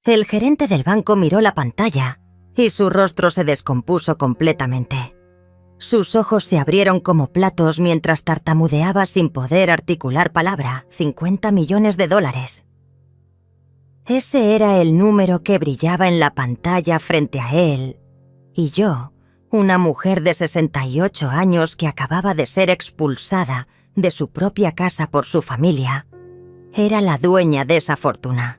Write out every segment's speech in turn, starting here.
El gerente del banco miró la pantalla y su rostro se descompuso completamente. Sus ojos se abrieron como platos mientras tartamudeaba sin poder articular palabra. $50 millones. Ese era el número que brillaba en la pantalla frente a él. Y yo, una mujer de 68 años que acababa de ser expulsada de su propia casa por su familia, era la dueña de esa fortuna.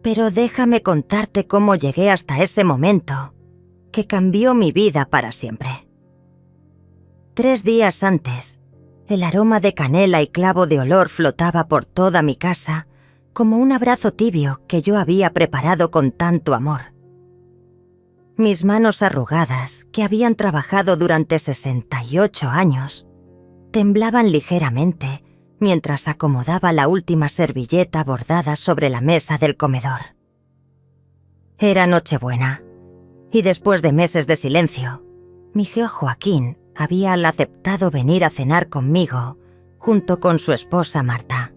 Pero déjame contarte cómo llegué hasta ese momento, que cambió mi vida para siempre. 3 días antes, el aroma de canela y clavo de olor flotaba por toda mi casa como un abrazo tibio que yo había preparado con tanto amor. Mis manos arrugadas, que habían trabajado durante 68 años, temblaban ligeramente mientras acomodaba la última servilleta bordada sobre la mesa del comedor. Era Nochebuena, y después de meses de silencio, mi tío Joaquín había aceptado venir a cenar conmigo junto con su esposa Marta.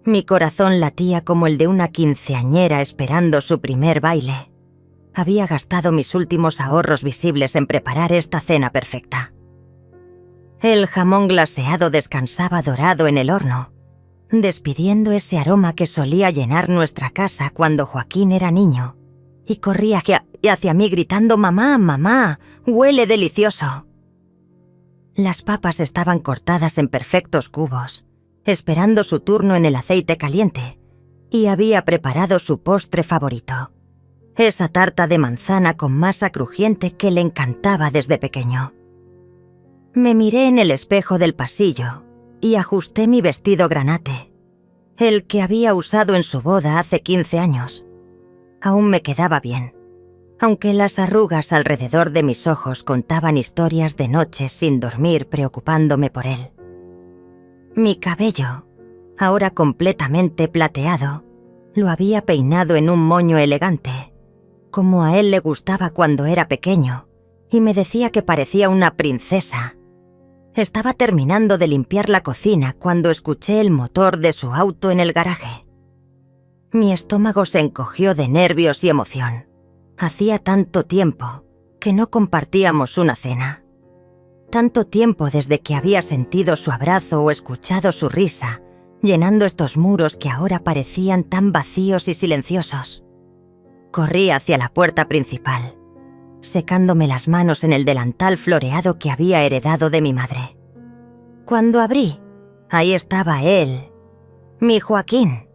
Mi corazón latía como el de una quinceañera esperando su primer baile. Había gastado mis últimos ahorros visibles en preparar esta cena perfecta. El jamón glaseado descansaba dorado en el horno, despidiendo ese aroma que solía llenar nuestra casa cuando Joaquín era niño, y corría hacia mí gritando: «¡Mamá, mamá! ¡Huele delicioso!». Las papas estaban cortadas en perfectos cubos, esperando su turno en el aceite caliente, y había preparado su postre favorito, esa tarta de manzana con masa crujiente que le encantaba desde pequeño. Me miré en el espejo del pasillo y ajusté mi vestido granate, el que había usado en su boda hace 15 años. Aún me quedaba bien, aunque las arrugas alrededor de mis ojos contaban historias de noches sin dormir preocupándome por él. Mi cabello, ahora completamente plateado, lo había peinado en un moño elegante, como a él le gustaba cuando era pequeño, y me decía que parecía una princesa. Estaba terminando de limpiar la cocina cuando escuché el motor de su auto en el garaje. Mi estómago se encogió de nervios y emoción. Hacía tanto tiempo que no compartíamos una cena. Tanto tiempo desde que había sentido su abrazo o escuchado su risa, llenando estos muros que ahora parecían tan vacíos y silenciosos. Corrí hacia la puerta principal, secándome las manos en el delantal floreado que había heredado de mi madre. Cuando abrí, ahí estaba él, mi Joaquín,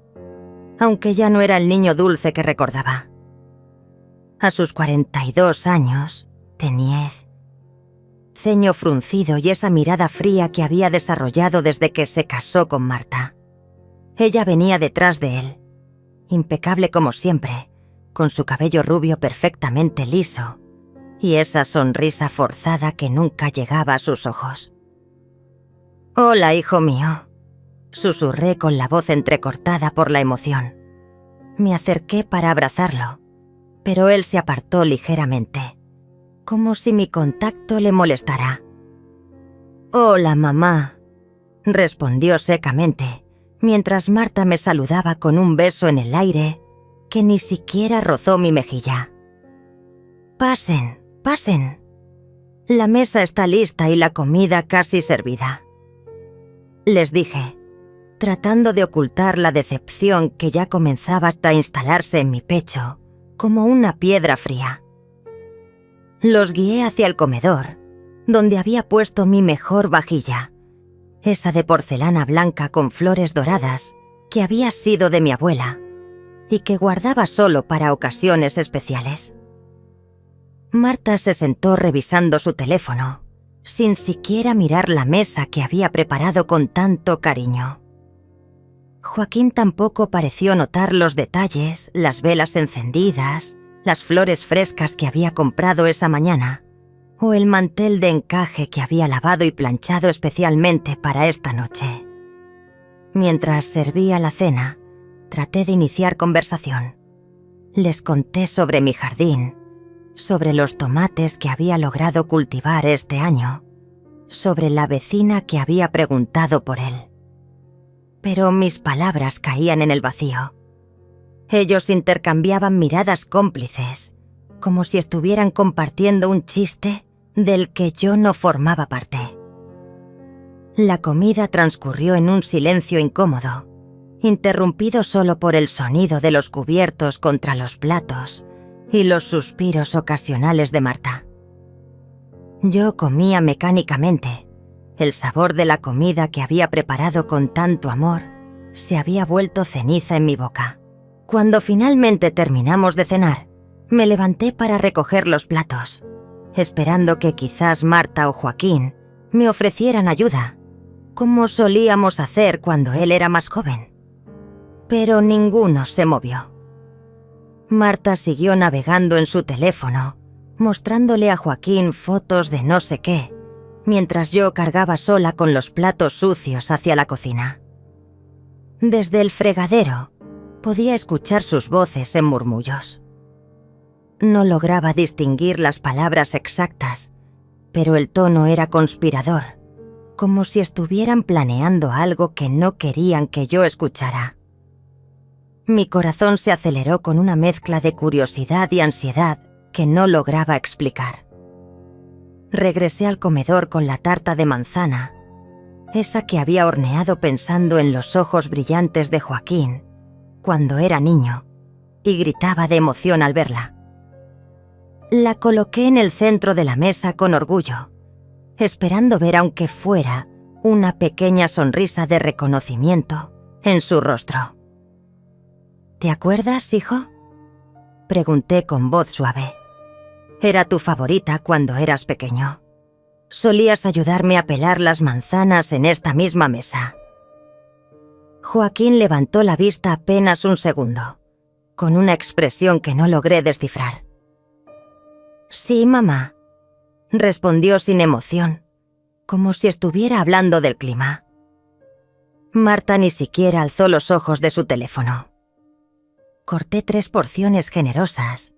aunque ya no era el niño dulce que recordaba. A sus 42 años, tenía ceño fruncido y esa mirada fría que había desarrollado desde que se casó con Marta. Ella venía detrás de él, impecable como siempre, con su cabello rubio perfectamente liso y esa sonrisa forzada que nunca llegaba a sus ojos. «Hola, hijo mío», susurré con la voz entrecortada por la emoción. Me acerqué para abrazarlo, pero él se apartó ligeramente, como si mi contacto le molestara. «Hola, mamá», respondió secamente, mientras Marta me saludaba con un beso en el aire que ni siquiera rozó mi mejilla. «Pasen, pasen. La mesa está lista y la comida casi servida», les dije, tratando de ocultar la decepción que ya comenzaba a instalarse en mi pecho como una piedra fría. Los guié hacia el comedor, donde había puesto mi mejor vajilla, esa de porcelana blanca con flores doradas que había sido de mi abuela y que guardaba solo para ocasiones especiales. Marta se sentó revisando su teléfono, sin siquiera mirar la mesa que había preparado con tanto cariño. Joaquín tampoco pareció notar los detalles, las velas encendidas, las flores frescas que había comprado esa mañana, o el mantel de encaje que había lavado y planchado especialmente para esta noche. Mientras servía la cena, traté de iniciar conversación. Les conté sobre mi jardín, sobre los tomates que había logrado cultivar este año, sobre la vecina que había preguntado por él. Pero mis palabras caían en el vacío. Ellos intercambiaban miradas cómplices, como si estuvieran compartiendo un chiste del que yo no formaba parte. La comida transcurrió en un silencio incómodo, interrumpido solo por el sonido de los cubiertos contra los platos y los suspiros ocasionales de Marta. Yo comía mecánicamente. El sabor de la comida que había preparado con tanto amor se había vuelto ceniza en mi boca. Cuando finalmente terminamos de cenar, me levanté para recoger los platos, esperando que quizás Marta o Joaquín me ofrecieran ayuda, como solíamos hacer cuando él era más joven. Pero ninguno se movió. Marta siguió navegando en su teléfono, mostrándole a Joaquín fotos de no sé qué, mientras yo cargaba sola con los platos sucios hacia la cocina. Desde el fregadero podía escuchar sus voces en murmullos. No lograba distinguir las palabras exactas, pero el tono era conspirador, como si estuvieran planeando algo que no querían que yo escuchara. Mi corazón se aceleró con una mezcla de curiosidad y ansiedad que no lograba explicar. Regresé al comedor con la tarta de manzana, esa que había horneado pensando en los ojos brillantes de Joaquín cuando era niño, y gritaba de emoción al verla. La coloqué en el centro de la mesa con orgullo, esperando ver aunque fuera una pequeña sonrisa de reconocimiento en su rostro. ¿Te acuerdas, hijo?, pregunté con voz suave. Era tu favorita cuando eras pequeño. Solías ayudarme a pelar las manzanas en esta misma mesa. Joaquín levantó la vista apenas un segundo, con una expresión que no logré descifrar. Sí, mamá, respondió sin emoción, como si estuviera hablando del clima. Marta ni siquiera alzó los ojos de su teléfono. Corté 3 porciones generosas,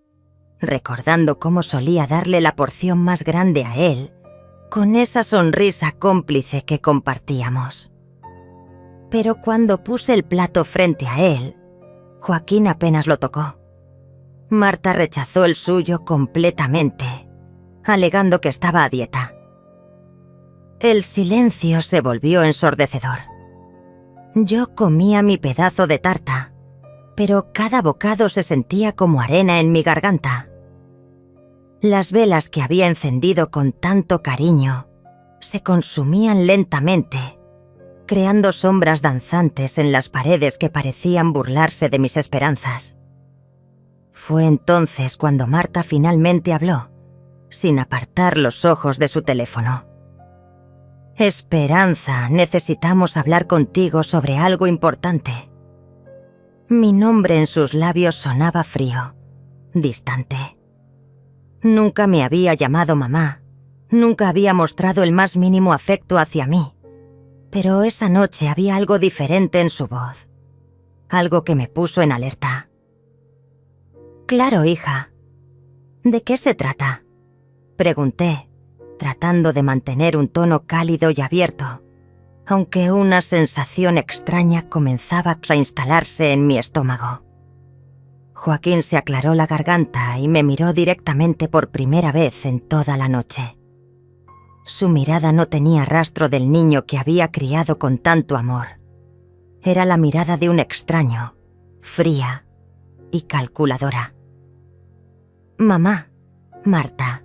recordando cómo solía darle la porción más grande a él, con esa sonrisa cómplice que compartíamos. Pero cuando puse el plato frente a él, Joaquín apenas lo tocó. Marta rechazó el suyo completamente, alegando que estaba a dieta. El silencio se volvió ensordecedor. Yo comía mi pedazo de tarta, pero cada bocado se sentía como arena en mi garganta. Las velas que había encendido con tanto cariño se consumían lentamente, creando sombras danzantes en las paredes que parecían burlarse de mis esperanzas. Fue entonces cuando Marta finalmente habló, sin apartar los ojos de su teléfono. Esperanza, necesitamos hablar contigo sobre algo importante. Mi nombre en sus labios sonaba frío, distante. Nunca me había llamado mamá, nunca había mostrado el más mínimo afecto hacia mí, pero esa noche había algo diferente en su voz, algo que me puso en alerta. Claro, hija. ¿De qué se trata?, pregunté, tratando de mantener un tono cálido y abierto, aunque una sensación extraña comenzaba a instalarse en mi estómago. Joaquín se aclaró la garganta y me miró directamente por primera vez en toda la noche. Su mirada no tenía rastro del niño que había criado con tanto amor. Era la mirada de un extraño, fría y calculadora. Mamá, Marta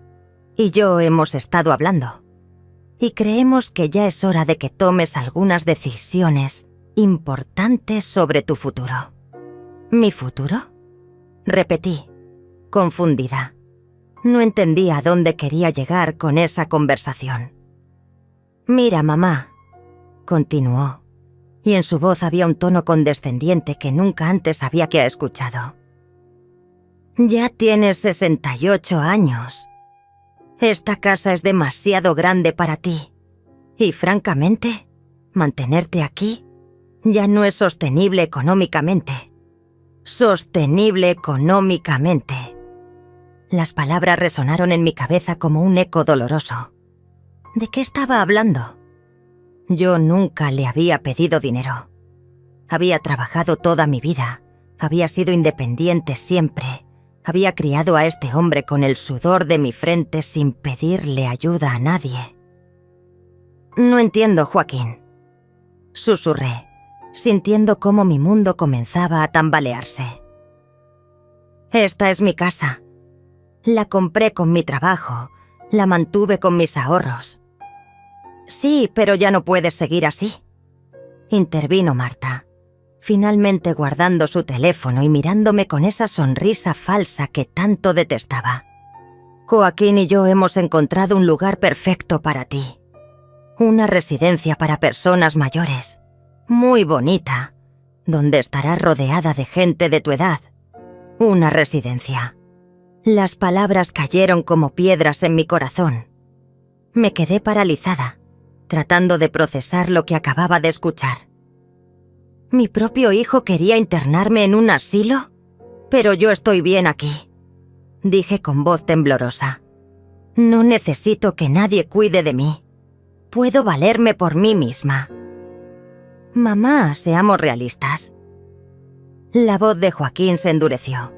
y yo hemos estado hablando, y creemos que ya es hora de que tomes algunas decisiones importantes sobre tu futuro. ¿Mi futuro?, repetí, confundida. No entendía a dónde quería llegar con esa conversación. Mira, mamá, continuó, y en su voz había un tono condescendiente que nunca antes había escuchado. Ya tienes 68 años. Esta casa es demasiado grande para ti. Y francamente, mantenerte aquí ya no es sostenible económicamente. Sostenible económicamente. Las palabras resonaron en mi cabeza como un eco doloroso. ¿De qué estaba hablando? Yo nunca le había pedido dinero. Había trabajado toda mi vida, Había sido independiente siempre. Había criado a este hombre con el sudor de mi frente sin pedirle ayuda a nadie. «No entiendo, Joaquín», susurré, sintiendo cómo mi mundo comenzaba a tambalearse. «Esta es mi casa. La compré con mi trabajo, la mantuve con mis ahorros». «Sí, pero ya no puedes seguir así», intervino Marta, finalmente guardando su teléfono y mirándome con esa sonrisa falsa que tanto detestaba. «Joaquín y yo hemos encontrado un lugar perfecto para ti. Una residencia para personas mayores, muy bonita, donde estarás rodeada de gente de tu edad. Una residencia». Las palabras cayeron como piedras en mi corazón. Me quedé paralizada, tratando de procesar lo que acababa de escuchar. ¿Mi propio hijo quería internarme en un asilo? Pero yo estoy bien aquí, dije con voz temblorosa. No necesito que nadie cuide de mí. Puedo valerme por mí misma. Mamá, seamos realistas. La voz de Joaquín se endureció.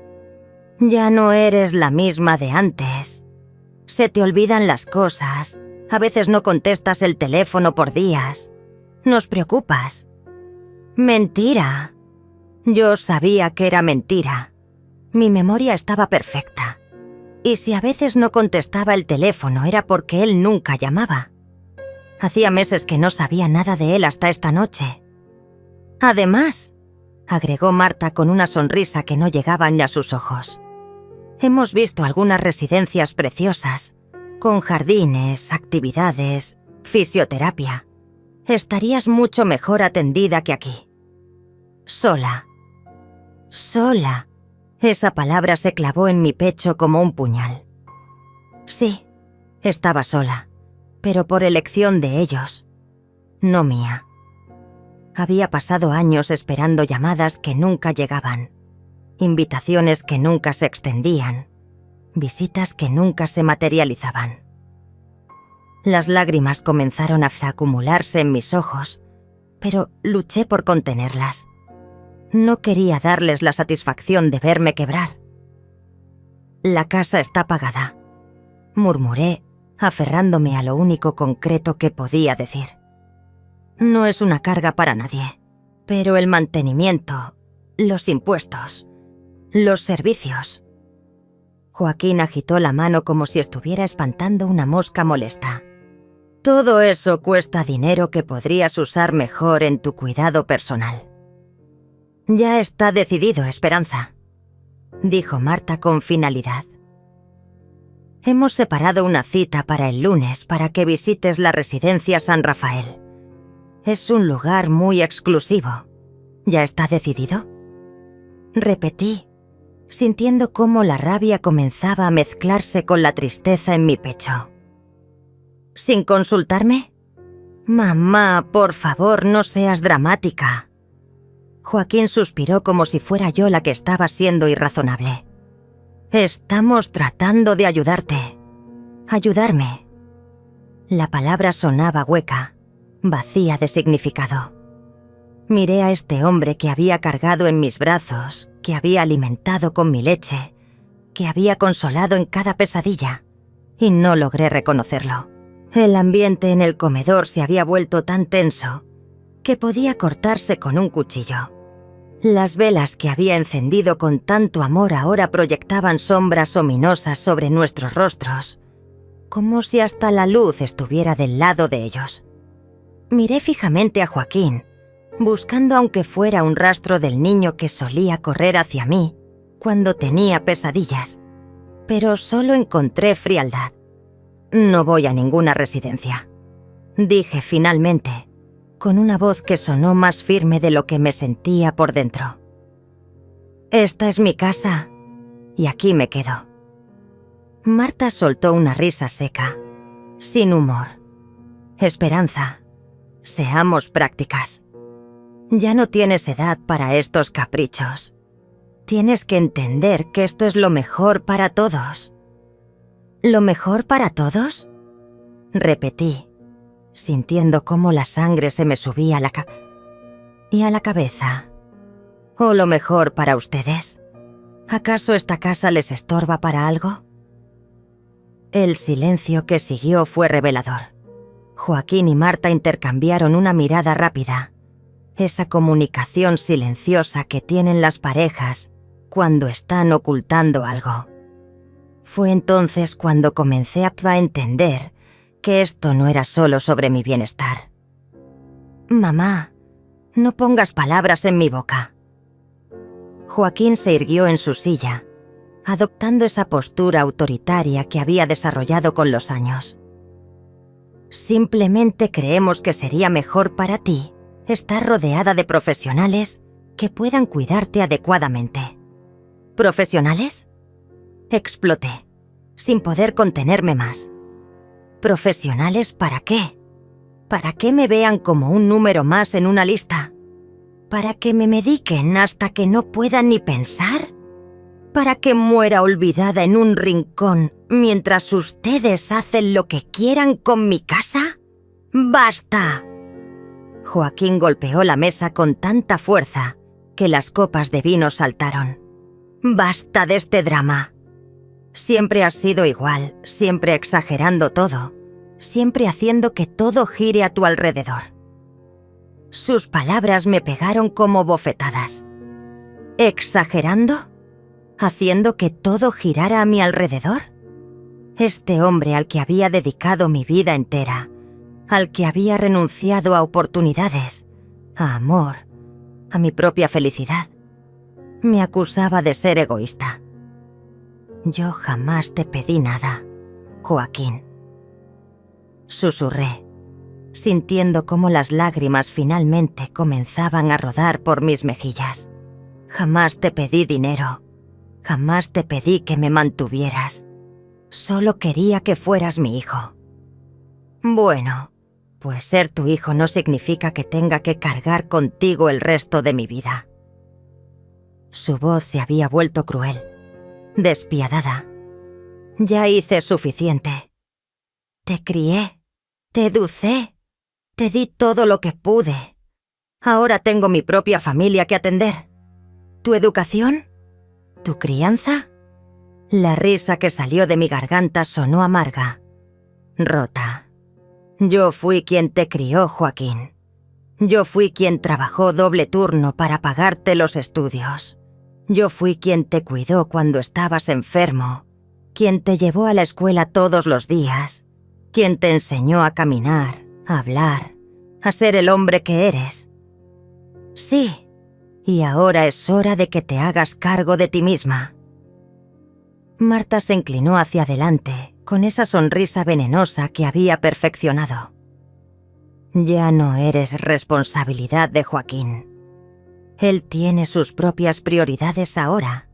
Ya no eres la misma de antes. Se te olvidan las cosas. A veces no contestas el teléfono por días. Nos preocupas. Mentira. Yo sabía que era mentira. Mi memoria estaba perfecta. Y si a veces no contestaba el teléfono era porque él nunca llamaba. Hacía meses que no sabía nada de él hasta esta noche. Además, agregó Marta con una sonrisa que no llegaba ni a sus ojos, hemos visto algunas residencias preciosas, con jardines, actividades, fisioterapia. Estarías mucho mejor atendida que aquí. Sola. Sola. Esa palabra se clavó en mi pecho como un puñal. Sí, estaba sola, pero por elección de ellos, no mía. Había pasado años esperando llamadas que nunca llegaban, invitaciones que nunca se extendían, visitas que nunca se materializaban. Las lágrimas comenzaron a acumularse en mis ojos, pero luché por contenerlas. No quería darles la satisfacción de verme quebrar. La casa está pagada, murmuré, aferrándome a lo único concreto que podía decir. No es una carga para nadie, pero el mantenimiento, los impuestos, los servicios. Joaquín agitó la mano como si estuviera espantando una mosca molesta. Todo eso cuesta dinero que podrías usar mejor en tu cuidado personal. Ya está decidido, Esperanza, dijo Marta con finalidad. Hemos separado una cita para el lunes para que visites la residencia San Rafael. Es un lugar muy exclusivo. ¿Ya está decidido?, repetí, sintiendo cómo la rabia comenzaba a mezclarse con la tristeza en mi pecho. ¿Sin consultarme? Mamá, por favor, no seas dramática. Joaquín suspiró como si fuera yo la que estaba siendo irrazonable. Estamos tratando de ayudarte. Ayudarme. La palabra sonaba hueca, vacía de significado. Miré a este hombre que había cargado en mis brazos, que había alimentado con mi leche, que había consolado en cada pesadilla, y no logré reconocerlo. El ambiente en el comedor se había vuelto tan tenso que podía cortarse con un cuchillo. Las velas que había encendido con tanto amor ahora proyectaban sombras ominosas sobre nuestros rostros, como si hasta la luz estuviera del lado de ellos. Miré fijamente a Joaquín, buscando aunque fuera un rastro del niño que solía correr hacia mí cuando tenía pesadillas, pero solo encontré frialdad. No voy a ninguna residencia, dije finalmente, con una voz que sonó más firme de lo que me sentía por dentro. Esta es mi casa, y aquí me quedo. Marta soltó una risa seca, sin humor. Esperanza, seamos prácticas. Ya no tienes edad para estos caprichos. Tienes que entender que esto es lo mejor para todos. ¿Lo mejor para todos?, repetí, sintiendo cómo la sangre se me subía a la cabeza. ¿O lo mejor para ustedes? ¿Acaso esta casa les estorba para algo? El silencio que siguió fue revelador. Joaquín y Marta intercambiaron una mirada rápida. Esa comunicación silenciosa que tienen las parejas cuando están ocultando algo. Fue entonces cuando comencé a entender que esto no era solo sobre mi bienestar. «Mamá, no pongas palabras en mi boca». Joaquín se irguió en su silla, adoptando esa postura autoritaria que había desarrollado con los años. «Simplemente creemos que sería mejor para ti estar rodeada de profesionales que puedan cuidarte adecuadamente». ¿Profesionales? Exploté, sin poder contenerme más. ¿Profesionales para qué? ¿Para que me vean como un número más en una lista? ¿Para que me mediquen hasta que no pueda ni pensar? ¿Para que muera olvidada en un rincón mientras ustedes hacen lo que quieran con mi casa? ¡Basta! Joaquín golpeó la mesa con tanta fuerza que las copas de vino saltaron. ¡Basta de este drama! Siempre has sido igual, siempre exagerando todo, siempre haciendo que todo gire a tu alrededor. Sus palabras me pegaron como bofetadas. ¿Exagerando? ¿Haciendo que todo girara a mi alrededor? Este hombre al que había dedicado mi vida entera, al que había renunciado a oportunidades, a amor, a mi propia felicidad, me acusaba de ser egoísta. Yo jamás te pedí nada, Joaquín. Susurré, sintiendo cómo las lágrimas finalmente comenzaban a rodar por mis mejillas. Jamás te pedí dinero, jamás te pedí que me mantuvieras. Solo quería que fueras mi hijo. Bueno, pues ser tu hijo no significa que tenga que cargar contigo el resto de mi vida. Su voz se había vuelto cruel, despiadada. Ya hice suficiente. Te crié, te educé, te di todo lo que pude. Ahora tengo mi propia familia que atender. ¿Tu educación? ¿Tu crianza? La risa que salió de mi garganta sonó amarga, rota. Yo fui quien te crió, Joaquín. Yo fui quien trabajó doble turno para pagarte los estudios. Yo fui quien te cuidó cuando estabas enfermo, quien te llevó a la escuela todos los días, quien te enseñó a caminar, a hablar, a ser el hombre que eres. Sí, y ahora es hora de que te hagas cargo de ti misma. Marta se inclinó hacia adelante, con esa sonrisa venenosa que había perfeccionado. Ya no eres responsabilidad de Joaquín. Él tiene sus propias prioridades ahora.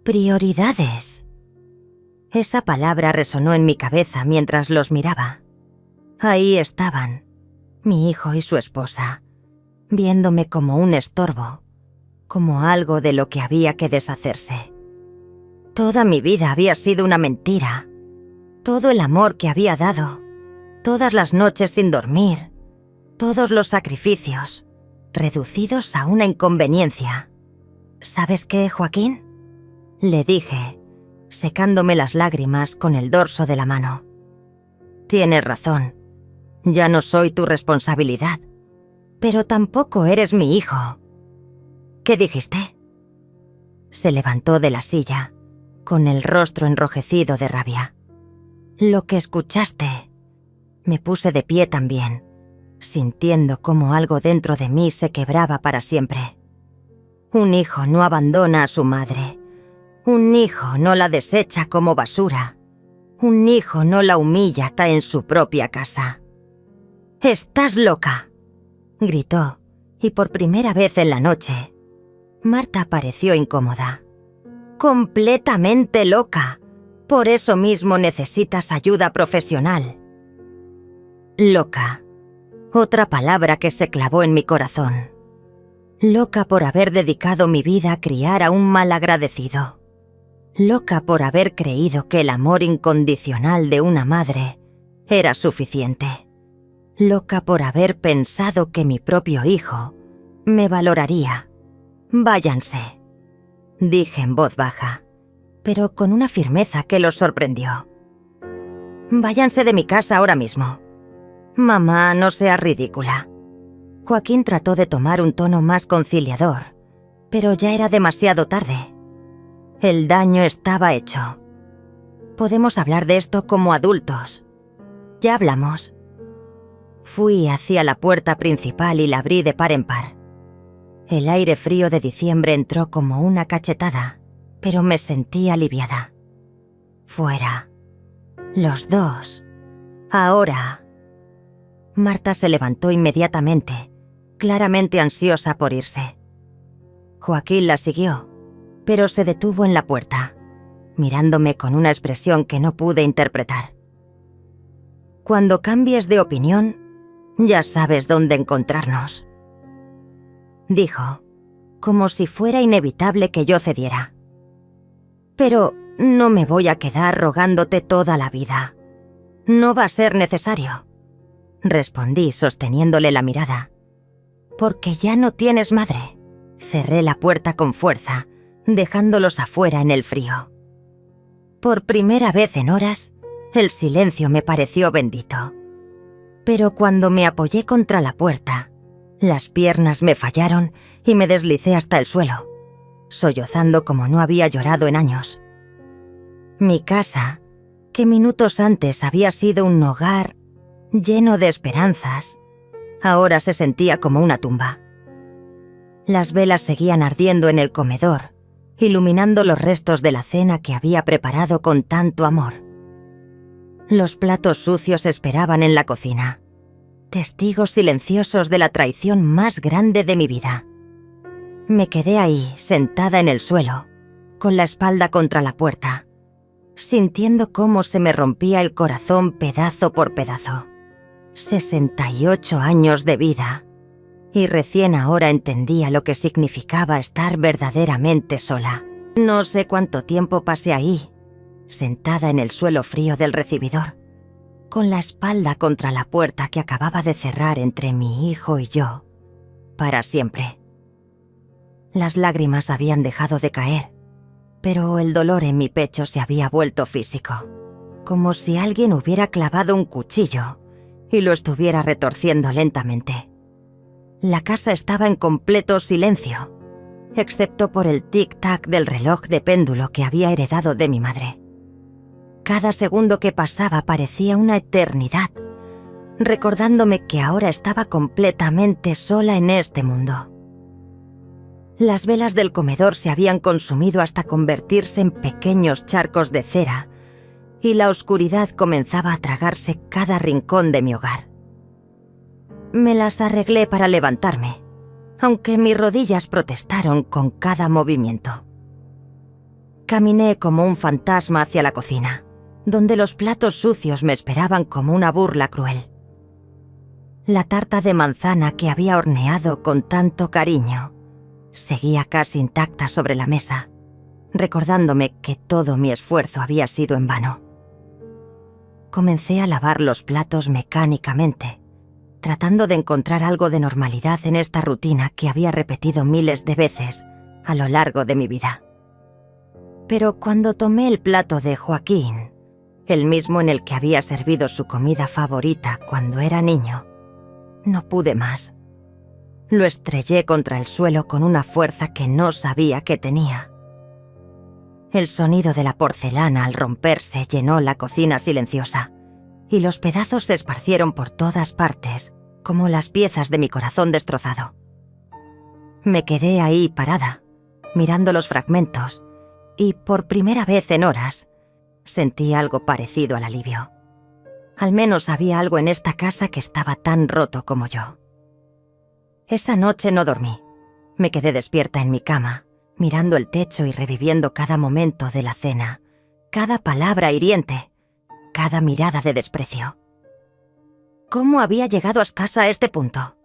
¿Prioridades? Esa palabra resonó en mi cabeza mientras los miraba. Ahí estaban, mi hijo y su esposa, viéndome como un estorbo, como algo de lo que había que deshacerse. Toda mi vida había sido una mentira. Todo el amor que había dado, todas las noches sin dormir, todos los sacrificios, reducidos a una inconveniencia. ¿Sabes qué, Joaquín?, le dije, secándome las lágrimas con el dorso de la mano. Tienes razón, ya no soy tu responsabilidad, pero tampoco eres mi hijo. ¿Qué dijiste? Se levantó de la silla, con el rostro enrojecido de rabia. Lo que escuchaste. Me puse de pie también, sintiendo cómo algo dentro de mí se quebraba para siempre. Un hijo no abandona a su madre. Un hijo no la desecha como basura. Un hijo no la humilla hasta en su propia casa. «¡Estás loca!», gritó, y por primera vez en la noche, Marta pareció incómoda. «¡Completamente loca! Por eso mismo necesitas ayuda profesional». Loca. Otra palabra que se clavó en mi corazón. Loca por haber dedicado mi vida a criar a un malagradecido. Loca por haber creído que el amor incondicional de una madre era suficiente. Loca por haber pensado que mi propio hijo me valoraría. Váyanse, dije en voz baja, pero con una firmeza que los sorprendió. Váyanse de mi casa ahora mismo. Mamá, no seas ridícula. Joaquín trató de tomar un tono más conciliador, pero ya era demasiado tarde. El daño estaba hecho. Podemos hablar de esto como adultos. Ya hablamos. Fui hacia la puerta principal y la abrí de par en par. El aire frío de diciembre entró como una cachetada, pero me sentí aliviada. Fuera. Los dos. Ahora. Marta se levantó inmediatamente, claramente ansiosa por irse. Joaquín la siguió, pero se detuvo en la puerta, mirándome con una expresión que no pude interpretar. Cuando cambies de opinión, ya sabes dónde encontrarnos, dijo, como si fuera inevitable que yo cediera. Pero no me voy a quedar rogándote toda la vida. No va a ser necesario, respondí sosteniéndole la mirada. Porque ya no tienes madre. Cerré la puerta con fuerza, dejándolos afuera en el frío. Por primera vez en horas, el silencio me pareció bendito. Pero cuando me apoyé contra la puerta, las piernas me fallaron y me deslicé hasta el suelo, sollozando como no había llorado en años. Mi casa, que minutos antes había sido un hogar lleno de esperanzas, ahora se sentía como una tumba. Las velas seguían ardiendo en el comedor, iluminando los restos de la cena que había preparado con tanto amor. Los platos sucios esperaban en la cocina, testigos silenciosos de la traición más grande de mi vida. Me quedé ahí, sentada en el suelo, con la espalda contra la puerta, sintiendo cómo se me rompía el corazón pedazo por pedazo. 68 años de vida, y recién ahora entendía lo que significaba estar verdaderamente sola. No sé cuánto tiempo pasé ahí, sentada en el suelo frío del recibidor, con la espalda contra la puerta que acababa de cerrar entre mi hijo y yo, para siempre. Las lágrimas habían dejado de caer, pero el dolor en mi pecho se había vuelto físico, como si alguien hubiera clavado un cuchillo y lo estuviera retorciendo lentamente. La casa estaba en completo silencio, excepto por el tic-tac del reloj de péndulo que había heredado de mi madre. Cada segundo que pasaba parecía una eternidad, recordándome que ahora estaba completamente sola en este mundo. Las velas del comedor se habían consumido hasta convertirse en pequeños charcos de cera, y la oscuridad comenzaba a tragarse cada rincón de mi hogar. Me las arreglé para levantarme, aunque mis rodillas protestaron con cada movimiento. Caminé como un fantasma hacia la cocina, donde los platos sucios me esperaban como una burla cruel. La tarta de manzana que había horneado con tanto cariño seguía casi intacta sobre la mesa, recordándome que todo mi esfuerzo había sido en vano. Comencé a lavar los platos mecánicamente, tratando de encontrar algo de normalidad en esta rutina que había repetido miles de veces a lo largo de mi vida. Pero cuando tomé el plato de Joaquín, el mismo en el que había servido su comida favorita cuando era niño, no pude más. Lo estrellé contra el suelo con una fuerza que no sabía que tenía. El sonido de la porcelana al romperse llenó la cocina silenciosa, y los pedazos se esparcieron por todas partes, como las piezas de mi corazón destrozado. Me quedé ahí parada, mirando los fragmentos, y por primera vez en horas, sentí algo parecido al alivio. Al menos había algo en esta casa que estaba tan roto como yo. Esa noche no dormí. Me quedé despierta en mi cama, mirando el techo y reviviendo cada momento de la cena, cada palabra hiriente, cada mirada de desprecio. ¿Cómo había llegado a casa a este punto?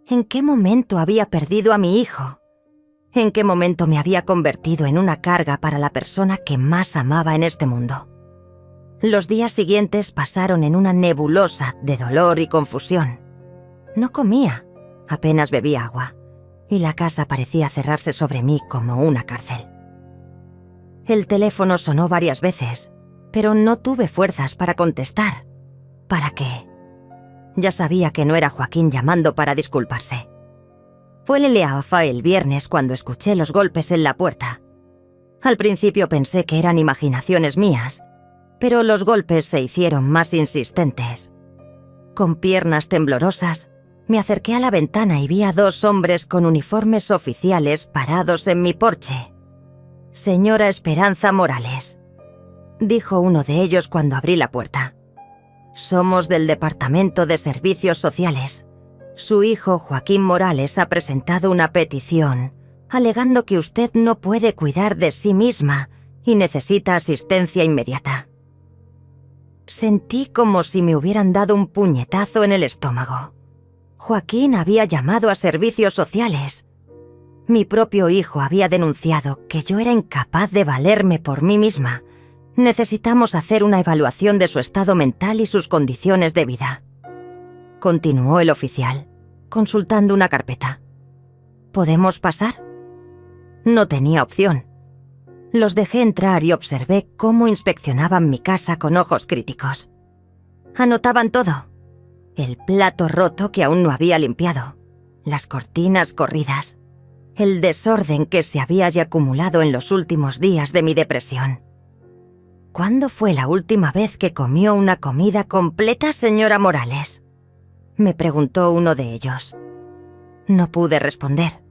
¿En qué momento había perdido a mi hijo? ¿En qué momento me había convertido en una carga para la persona que más amaba en este mundo? Los días siguientes pasaron en una nebulosa de dolor y confusión. No comía, apenas bebía agua, y la casa parecía cerrarse sobre mí como una cárcel. El teléfono sonó varias veces, pero no tuve fuerzas para contestar. ¿Para qué? Ya sabía que no era Joaquín llamando para disculparse. Fue Leafa el viernes cuando escuché los golpes en la puerta. Al principio pensé que eran imaginaciones mías, pero los golpes se hicieron más insistentes. Con piernas temblorosas, me acerqué a la ventana y vi a 2 hombres con uniformes oficiales parados en mi porche. «Señora Esperanza Morales», dijo uno de ellos cuando abrí la puerta. «Somos del Departamento de Servicios Sociales. Su hijo Joaquín Morales ha presentado una petición, alegando que usted no puede cuidar de sí misma y necesita asistencia inmediata». Sentí como si me hubieran dado un puñetazo en el estómago. Joaquín había llamado a servicios sociales. Mi propio hijo había denunciado que yo era incapaz de valerme por mí misma. Necesitamos hacer una evaluación de su estado mental y sus condiciones de vida. Continuó el oficial, consultando una carpeta. ¿Podemos pasar? No tenía opción. Los dejé entrar y observé cómo inspeccionaban mi casa con ojos críticos. Anotaban todo. El plato roto que aún no había limpiado, las cortinas corridas, el desorden que se había ya acumulado en los últimos días de mi depresión. ¿Cuándo fue la última vez que comió una comida completa, señora Morales?, me preguntó uno de ellos. No pude responder.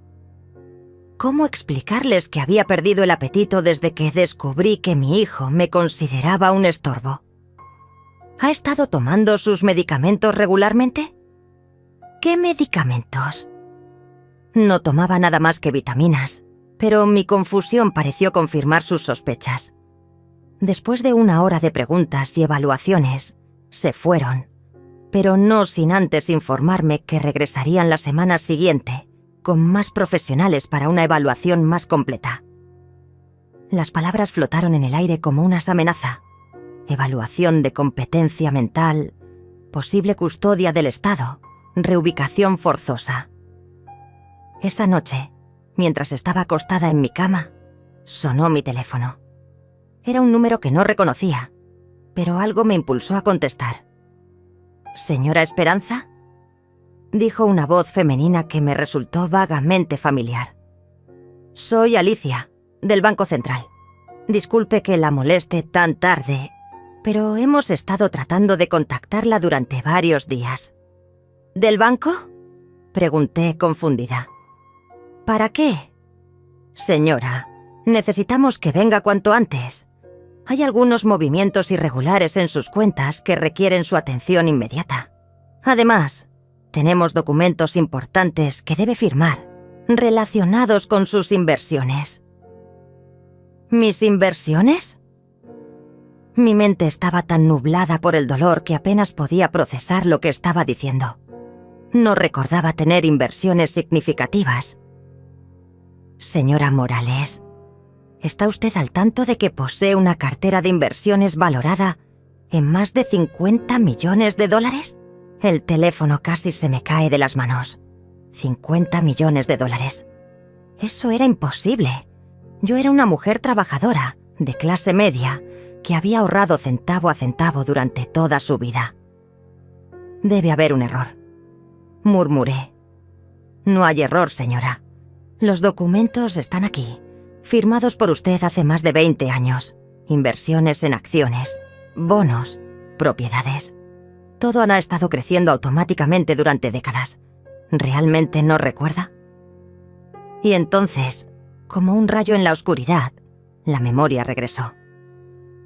¿Cómo explicarles que había perdido el apetito desde que descubrí que mi hijo me consideraba un estorbo? ¿Ha estado tomando sus medicamentos regularmente? ¿Qué medicamentos? No tomaba nada más que vitaminas, pero mi confusión pareció confirmar sus sospechas. Después de 1 hora de preguntas y evaluaciones, se fueron, pero no sin antes informarme que regresarían la semana siguiente, con más profesionales para una evaluación más completa. Las palabras flotaron en el aire como una amenaza. Evaluación de competencia mental, posible custodia del Estado, reubicación forzosa. Esa noche, mientras estaba acostada en mi cama, sonó mi teléfono. Era un número que no reconocía, pero algo me impulsó a contestar. «¿Señora Esperanza?», dijo una voz femenina que me resultó vagamente familiar. «Soy Alicia, del Banco Central. Disculpe que la moleste tan tarde, pero hemos estado tratando de contactarla durante varios días». «¿Del banco?», pregunté confundida. «¿Para qué?». «Señora, necesitamos que venga cuanto antes. Hay algunos movimientos irregulares en sus cuentas que requieren su atención inmediata. Además, tenemos documentos importantes que debe firmar, relacionados con sus inversiones». «¿Mis inversiones?». Mi mente estaba tan nublada por el dolor que apenas podía procesar lo que estaba diciendo. No recordaba tener inversiones significativas. «Señora Morales, ¿está usted al tanto de que posee una cartera de inversiones valorada en más de $50 millones? El teléfono casi se me cae de las manos. $50 millones. Eso era imposible. Yo era una mujer trabajadora, de clase media, que había ahorrado centavo a centavo durante toda su vida. «Debe haber un error», murmuré. «No hay error, señora. Los documentos están aquí, firmados por usted hace más de 20 años. Inversiones en acciones, bonos, propiedades. Todo ha estado creciendo automáticamente durante décadas. ¿Realmente no recuerda?». Y entonces, como un rayo en la oscuridad, la memoria regresó.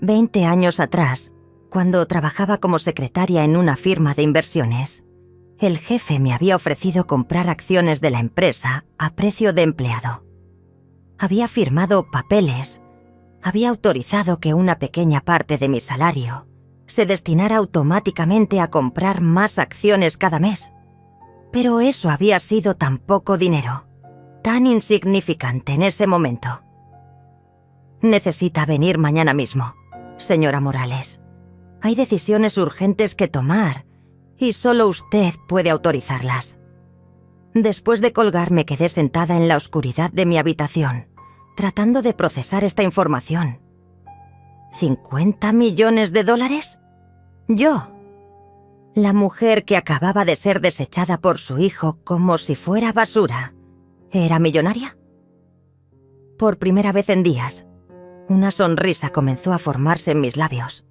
20 años atrás, cuando trabajaba como secretaria en una firma de inversiones, el jefe me había ofrecido comprar acciones de la empresa a precio de empleado. Había firmado papeles, había autorizado que una pequeña parte de mi salario se destinara automáticamente a comprar más acciones cada mes. Pero eso había sido tan poco dinero, tan insignificante en ese momento. «Necesita venir mañana mismo, señora Morales. Hay decisiones urgentes que tomar y solo usted puede autorizarlas». Después de colgar me quedé sentada en la oscuridad de mi habitación, tratando de procesar esta información. ¿50 millones de dólares? Yo, la mujer que acababa de ser desechada por su hijo como si fuera basura, ¿era millonaria? Por primera vez en días, una sonrisa comenzó a formarse en mis labios.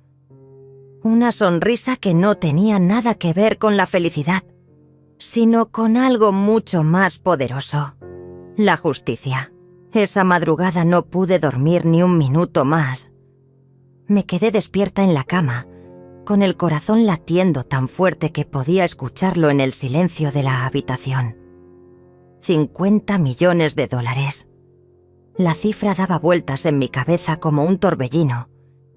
Una sonrisa que no tenía nada que ver con la felicidad, sino con algo mucho más poderoso: la justicia. Esa madrugada no pude dormir ni un minuto más. Me quedé despierta en la cama, con el corazón latiendo tan fuerte que podía escucharlo en el silencio de la habitación. 50 millones de dólares. La cifra daba vueltas en mi cabeza como un torbellino,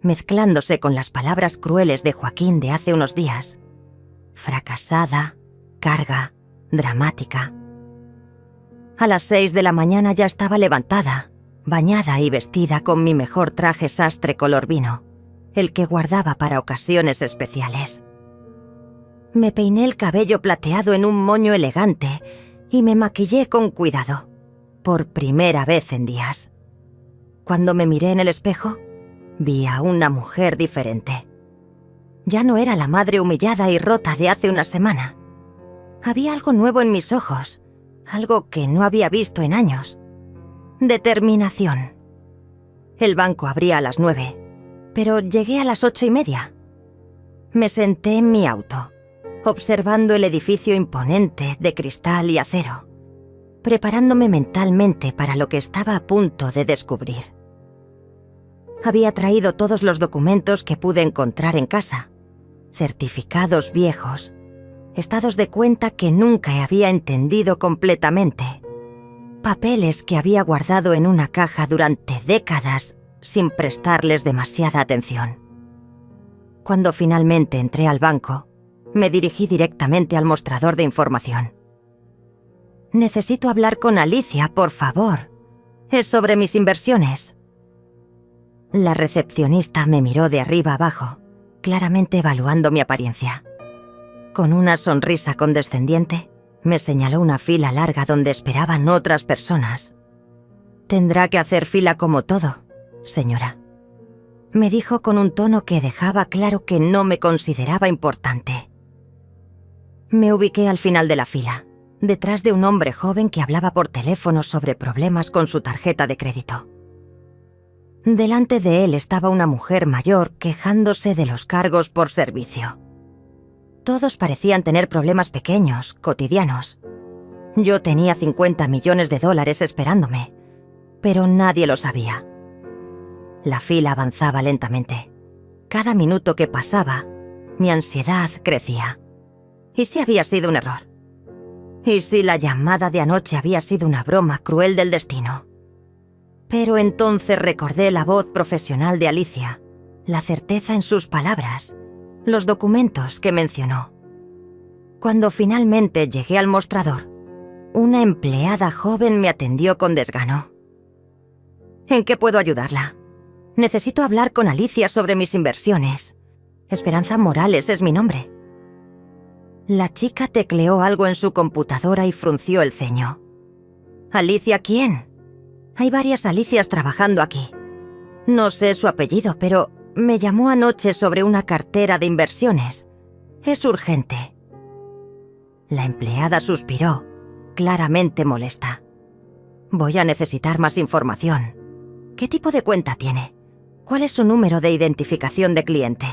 mezclándose con las palabras crueles de Joaquín de hace unos días. Fracasada, carga, dramática. A las 6 de la mañana ya estaba levantada, bañada y vestida con mi mejor traje sastre color vino, el que guardaba para ocasiones especiales. Me peiné el cabello plateado en un moño elegante y me maquillé con cuidado, por primera vez en días. Cuando me miré en el espejo, vi a una mujer diferente. Ya no era la madre humillada y rota de hace una semana. Había algo nuevo en mis ojos, algo que no había visto en años. Determinación. El banco abría a las 9, pero llegué a las 8:30. Me senté en mi auto, observando el edificio imponente de cristal y acero, preparándome mentalmente para lo que estaba a punto de descubrir. Había traído todos los documentos que pude encontrar en casa, certificados viejos, estados de cuenta que nunca había entendido completamente, papeles que había guardado en una caja durante décadas sin prestarles demasiada atención. Cuando finalmente entré al banco, me dirigí directamente al mostrador de información. «Necesito hablar con Alicia, por favor. Es sobre mis inversiones». La recepcionista me miró de arriba abajo, claramente evaluando mi apariencia. Con una sonrisa condescendiente, me señaló una fila larga donde esperaban otras personas. «Tendrá que hacer fila como todo, señora», me dijo con un tono que dejaba claro que no me consideraba importante. Me ubiqué al final de la fila, detrás de un hombre joven que hablaba por teléfono sobre problemas con su tarjeta de crédito. Delante de él estaba una mujer mayor quejándose de los cargos por servicio. Todos parecían tener problemas pequeños, cotidianos. Yo tenía 50 millones de dólares esperándome, pero nadie lo sabía. La fila avanzaba lentamente. Cada minuto que pasaba, mi ansiedad crecía. ¿Y si había sido un error? ¿Y si la llamada de anoche había sido una broma cruel del destino? Pero entonces recordé la voz profesional de Alicia, la certeza en sus palabras, los documentos que mencionó. Cuando finalmente llegué al mostrador, una empleada joven me atendió con desgano. «¿En qué puedo ayudarla? Necesito hablar con Alicia sobre mis inversiones. Esperanza Morales es mi nombre». La chica tecleó algo en su computadora y frunció el ceño. «¿Alicia quién? Hay varias Alicias trabajando aquí. No sé su apellido, pero me llamó anoche sobre una cartera de inversiones. Es urgente». La empleada suspiró, claramente molesta. «Voy a necesitar más información. ¿Qué tipo de cuenta tiene? ¿Cuál es su número de identificación de cliente?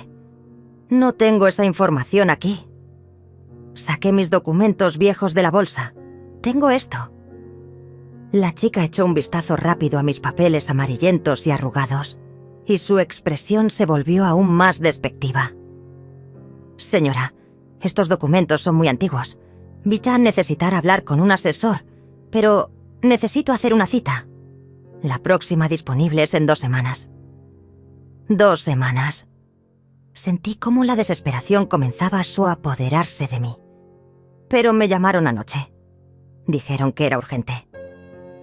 No tengo esa información aquí». Saqué mis documentos viejos de la bolsa. «Tengo esto». La chica echó un vistazo rápido a mis papeles amarillentos y arrugados, y su expresión se volvió aún más despectiva. «Señora, estos documentos son muy antiguos. Vichan necesitará hablar con un asesor, pero necesito hacer una cita. La próxima disponible es en 2 semanas». 2 semanas. Sentí cómo la desesperación comenzaba a apoderarse de mí. «Pero me llamaron anoche. Dijeron que era urgente».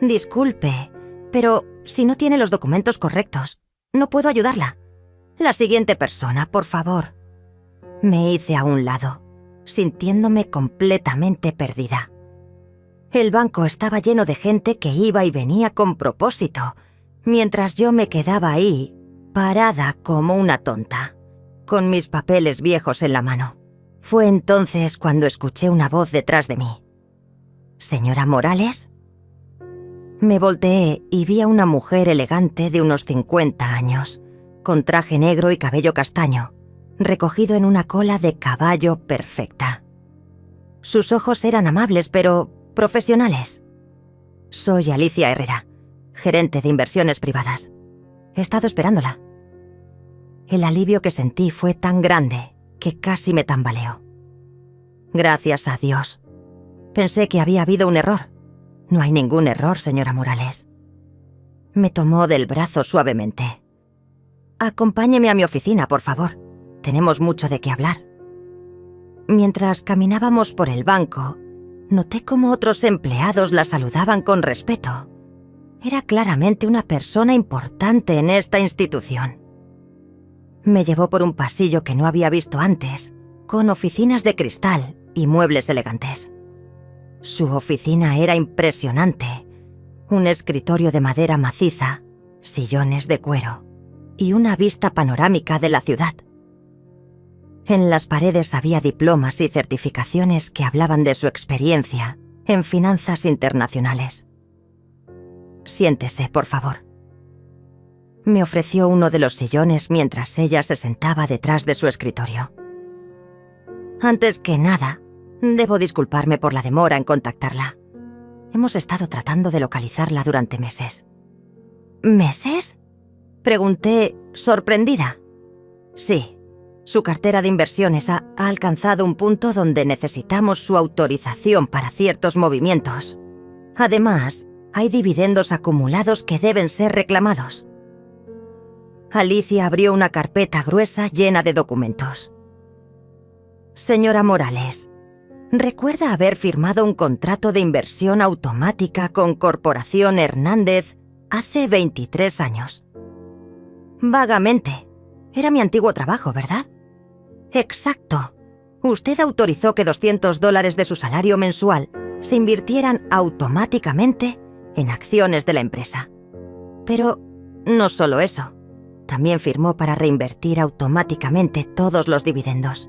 «Disculpe, pero si no tiene los documentos correctos, no puedo ayudarla. La siguiente persona, por favor». Me hice a un lado, sintiéndome completamente perdida. El banco estaba lleno de gente que iba y venía con propósito, mientras yo me quedaba ahí, parada como una tonta, con mis papeles viejos en la mano. Fue entonces cuando escuché una voz detrás de mí. «¿Señora Morales?» Me volteé y vi a una mujer elegante de unos 50 años, con traje negro y cabello castaño, recogido en una cola de caballo perfecta. Sus ojos eran amables, pero profesionales. «Soy Alicia Herrera, gerente de inversiones privadas. He estado esperándola». El alivio que sentí fue tan grande que casi me tambaleó. Gracias a Dios. Pensé que había habido un error. No hay ningún error, señora Morales. Me tomó del brazo suavemente. «Acompáñeme a mi oficina, por favor. Tenemos mucho de qué hablar». Mientras caminábamos por el banco, noté cómo otros empleados la saludaban con respeto. Era claramente una persona importante en esta institución. Me llevó por un pasillo que no había visto antes, con oficinas de cristal y muebles elegantes. Su oficina era impresionante. Un escritorio de madera maciza, sillones de cuero y una vista panorámica de la ciudad. En las paredes había diplomas y certificaciones que hablaban de su experiencia en finanzas internacionales. «Siéntese, por favor». Me ofreció uno de los sillones mientras ella se sentaba detrás de su escritorio. «Antes que nada, debo disculparme por la demora en contactarla. Hemos estado tratando de localizarla durante meses». «¿Meses?», pregunté, sorprendida. «Sí, su cartera de inversiones ha alcanzado un punto donde necesitamos su autorización para ciertos movimientos. Además, hay dividendos acumulados que deben ser reclamados». Alicia abrió una carpeta gruesa llena de documentos. «Señora Morales, ¿recuerda haber firmado un contrato de inversión automática con Corporación Hernández hace 23 años? «Vagamente. Era mi antiguo trabajo, ¿verdad?» «Exacto. Usted autorizó que $200 de su salario mensual se invirtieran automáticamente en acciones de la empresa. Pero no solo eso. También firmó para reinvertir automáticamente todos los dividendos.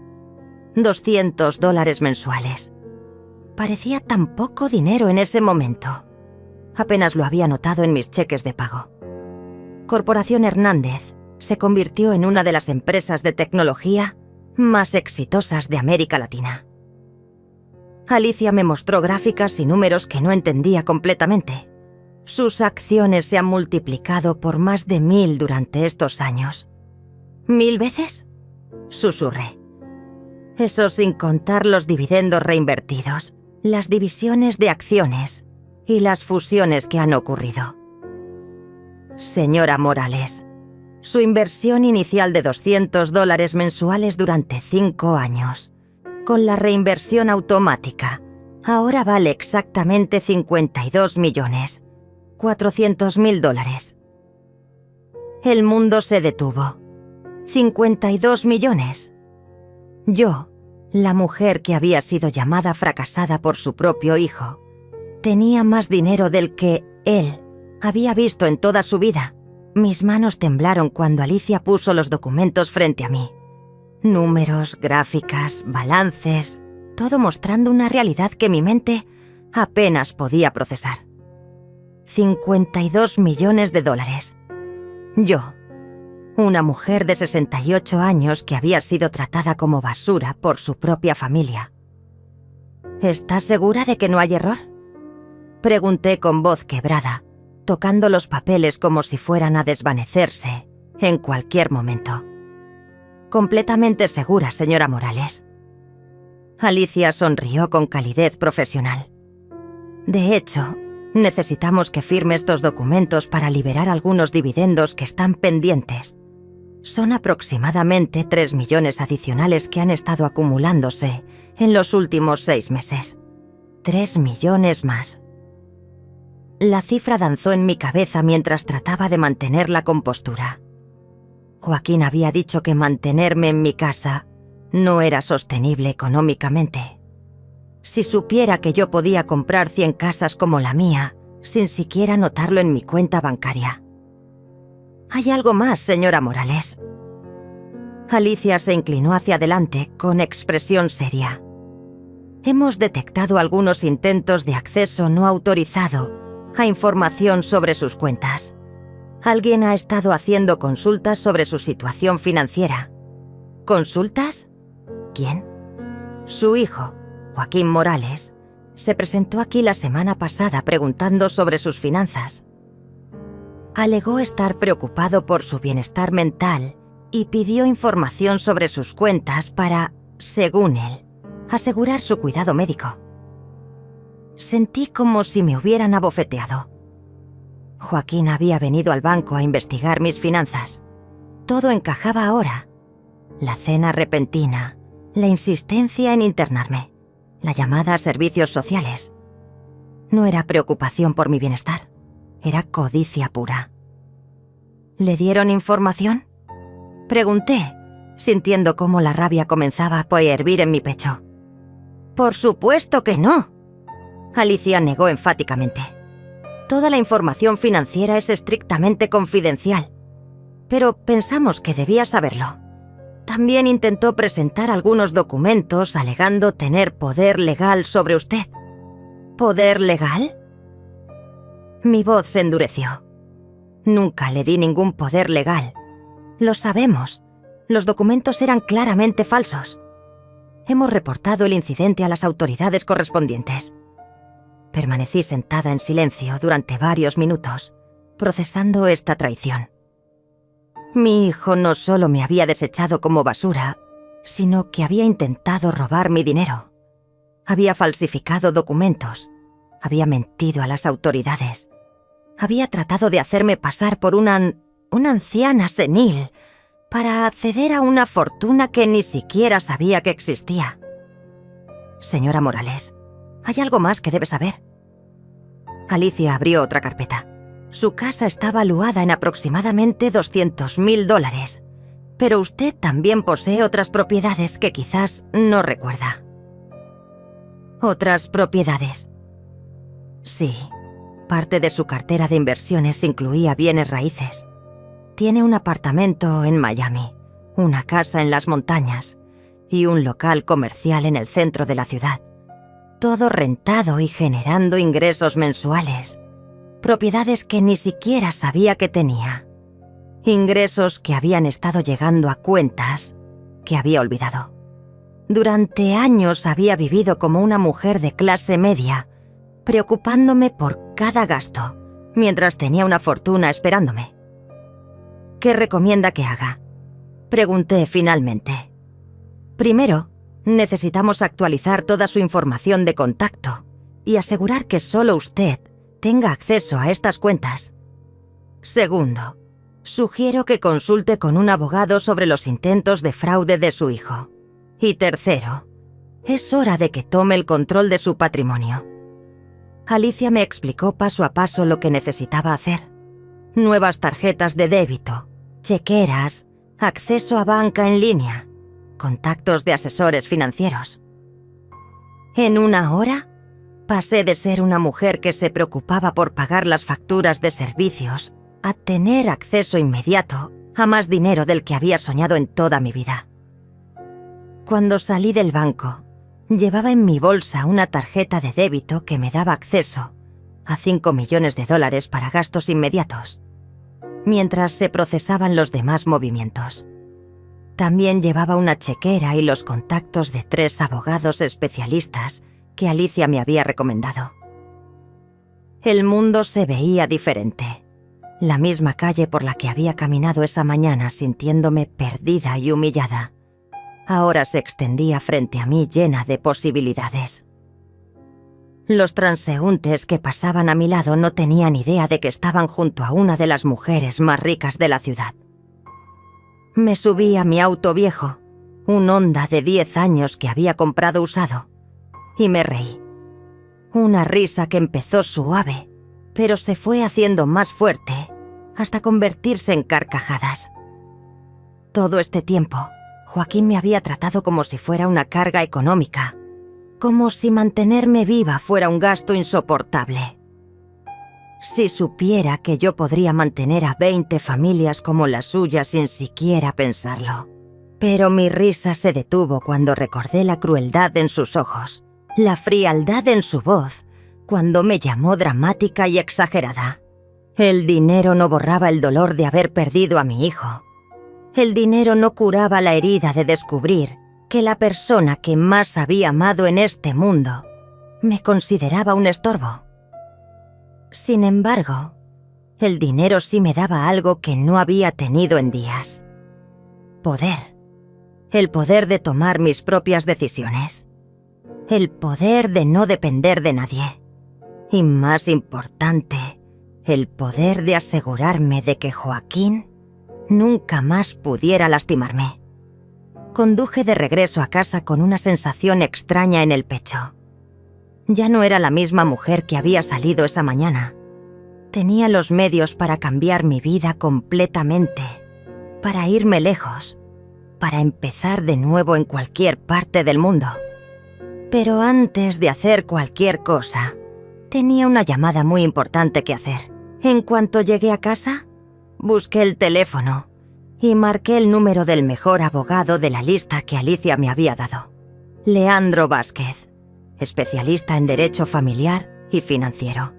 $200 mensuales. Parecía tan poco dinero en ese momento. Apenas lo había notado en mis cheques de pago. Corporación Hernández se convirtió en una de las empresas de tecnología más exitosas de América Latina». Alicia me mostró gráficas y números que no entendía completamente. «Sus acciones se han multiplicado por más de 1000 durante estos años». «¿1000 veces?», susurré. «Eso sin contar los dividendos reinvertidos, las divisiones de acciones y las fusiones que han ocurrido». «Señora Morales, su inversión inicial de $200 mensuales durante 5 años, con la reinversión automática, ahora vale exactamente $52.400.000. El mundo se detuvo. 52 millones. Yo, la mujer que había sido llamada fracasada por su propio hijo, tenía más dinero del que él había visto en toda su vida. Mis manos temblaron cuando Alicia puso los documentos frente a mí. Números, gráficas, balances, todo mostrando una realidad que mi mente apenas podía procesar. $52 millones. Yo, una mujer de 68 años que había sido tratada como basura por su propia familia. «¿Estás segura de que no hay error?», pregunté con voz quebrada, tocando los papeles como si fueran a desvanecerse en cualquier momento. «Completamente segura, señora Morales». Alicia sonrió con calidez profesional. «De hecho, necesitamos que firme estos documentos para liberar algunos dividendos que están pendientes. Son aproximadamente 3 millones adicionales que han estado acumulándose en los últimos 6 meses. 3 millones más». La cifra danzó en mi cabeza mientras trataba de mantener la compostura. Joaquín había dicho que mantenerme en mi casa no era sostenible económicamente. Si supiera que yo podía comprar 100 casas como la mía, sin siquiera notarlo en mi cuenta bancaria. Hay algo más, señora Morales. Alicia se inclinó hacia adelante con expresión seria. Hemos detectado algunos intentos de acceso no autorizado a información sobre sus cuentas. Alguien ha estado haciendo consultas sobre su situación financiera. ¿Consultas? ¿Quién? Su hijo, Joaquín Morales, se presentó aquí la semana pasada preguntando sobre sus finanzas. Alegó estar preocupado por su bienestar mental y pidió información sobre sus cuentas para, según él, asegurar su cuidado médico. Sentí como si me hubieran abofeteado. Joaquín había venido al banco a investigar mis finanzas. Todo encajaba ahora. La cena repentina, la insistencia en internarme, la llamada a servicios sociales. No era preocupación por mi bienestar, era codicia pura. ¿Le dieron información? Pregunté, sintiendo cómo la rabia comenzaba a hervir en mi pecho. «Por supuesto que no», Alicia negó enfáticamente. «Toda la información financiera es estrictamente confidencial, pero pensamos que debía saberlo. También intentó presentar algunos documentos alegando tener poder legal sobre usted». «¿Poder legal?». Mi voz se endureció. Nunca le di ningún poder legal. Lo sabemos. Los documentos eran claramente falsos. Hemos reportado el incidente a las autoridades correspondientes. Permanecí sentada en silencio durante varios minutos, procesando esta traición. Mi hijo no solo me había desechado como basura, sino que había intentado robar mi dinero. Había falsificado documentos, había mentido a las autoridades, había tratado de hacerme pasar por una anciana senil para acceder a una fortuna que ni siquiera sabía que existía. Señora Morales, hay algo más que debe saber. Alicia abrió otra carpeta. Su casa está valuada en aproximadamente $200.000, pero usted también posee otras propiedades que quizás no recuerda. ¿Otras propiedades? Sí, parte de su cartera de inversiones incluía bienes raíces. Tiene un apartamento en Miami, una casa en las montañas y un local comercial en el centro de la ciudad. Todo rentado y generando ingresos mensuales. Propiedades que ni siquiera sabía que tenía. Ingresos que habían estado llegando a cuentas que había olvidado. Durante años había vivido como una mujer de clase media, preocupándome por cada gasto, mientras tenía una fortuna esperándome. ¿Qué recomienda que haga?, pregunté finalmente. Primero, necesitamos actualizar toda su información de contacto y asegurar que solo usted tenga acceso a estas cuentas. Segundo, sugiero que consulte con un abogado sobre los intentos de fraude de su hijo. Y tercero, es hora de que tome el control de su patrimonio. Alicia me explicó paso a paso lo que necesitaba hacer. Nuevas tarjetas de débito, chequeras, acceso a banca en línea, contactos de asesores financieros. En una hora, pasé de ser una mujer que se preocupaba por pagar las facturas de servicios a tener acceso inmediato a más dinero del que había soñado en toda mi vida. Cuando salí del banco, llevaba en mi bolsa una tarjeta de débito que me daba acceso a $5 millones para gastos inmediatos, mientras se procesaban los demás movimientos. También llevaba una chequera y los contactos de 3 abogados especialistas que Alicia me había recomendado. El mundo se veía diferente. La misma calle por la que había caminado esa mañana sintiéndome perdida y humillada, ahora se extendía frente a mí llena de posibilidades. Los transeúntes que pasaban a mi lado no tenían idea de que estaban junto a una de las mujeres más ricas de la ciudad. Me subí a mi auto viejo, un Honda de 10 años que había comprado usado, y me reí. Una risa que empezó suave, pero se fue haciendo más fuerte hasta convertirse en carcajadas. Todo este tiempo, Joaquín me había tratado como si fuera una carga económica, como si mantenerme viva fuera un gasto insoportable. Si supiera que yo podría mantener a 20 familias como la suya sin siquiera pensarlo. Pero mi risa se detuvo cuando recordé la crueldad en sus ojos, la frialdad en su voz, cuando me llamó dramática y exagerada. El dinero no borraba el dolor de haber perdido a mi hijo. El dinero no curaba la herida de descubrir que la persona que más había amado en este mundo me consideraba un estorbo. Sin embargo, el dinero sí me daba algo que no había tenido en días. Poder. El poder de tomar mis propias decisiones. El poder de no depender de nadie. Y más importante, el poder de asegurarme de que Joaquín nunca más pudiera lastimarme. Conduje de regreso a casa con una sensación extraña en el pecho. Ya no era la misma mujer que había salido esa mañana. Tenía los medios para cambiar mi vida completamente, para irme lejos, para empezar de nuevo en cualquier parte del mundo. Pero antes de hacer cualquier cosa, tenía una llamada muy importante que hacer. En cuanto llegué a casa, busqué el teléfono y marqué el número del mejor abogado de la lista que Alicia me había dado. Leandro Vázquez, especialista en derecho familiar y financiero.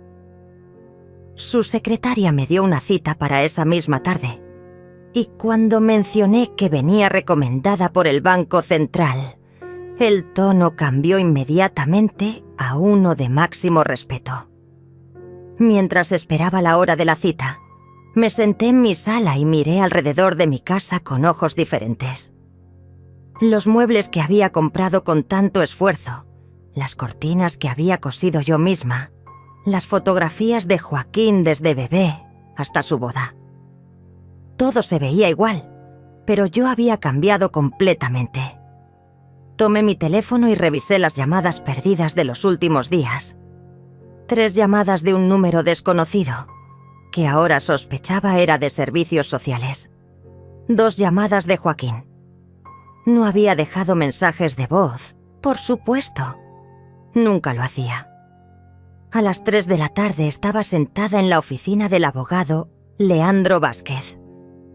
Su secretaria me dio una cita para esa misma tarde, y cuando mencioné que venía recomendada por el Banco Central, el tono cambió inmediatamente a uno de máximo respeto. Mientras esperaba la hora de la cita, me senté en mi sala y miré alrededor de mi casa con ojos diferentes. Los muebles que había comprado con tanto esfuerzo, las cortinas que había cosido yo misma, las fotografías de Joaquín desde bebé hasta su boda. Todo se veía igual, pero yo había cambiado completamente. Tomé mi teléfono y revisé las llamadas perdidas de los últimos días. 3 llamadas de un número desconocido, que ahora sospechaba era de servicios sociales. 2 llamadas de Joaquín. No había dejado mensajes de voz, por supuesto. Nunca lo hacía. A las 3 de la tarde estaba sentada en la oficina del abogado Leandro Vázquez,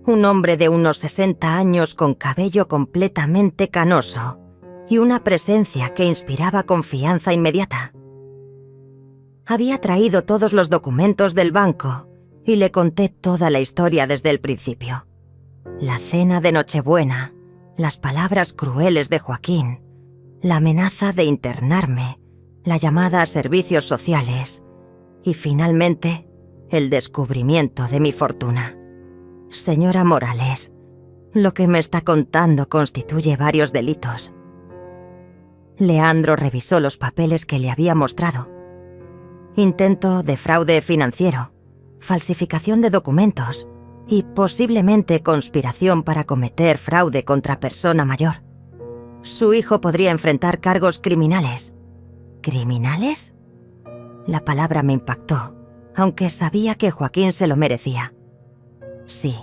un hombre de unos 60 años con cabello completamente canoso y una presencia que inspiraba confianza inmediata. Había traído todos los documentos del banco y le conté toda la historia desde el principio. La cena de Nochebuena, las palabras crueles de Joaquín, la amenaza de internarme, la llamada a servicios sociales y finalmente el descubrimiento de mi fortuna. Señora Morales, lo que me está contando constituye varios delitos. Leandro revisó los papeles que le había mostrado. Intento de fraude financiero, falsificación de documentos y posiblemente conspiración para cometer fraude contra persona mayor. Su hijo podría enfrentar cargos criminales. ¿Criminales? La palabra me impactó, aunque sabía que Joaquín se lo merecía. Sí,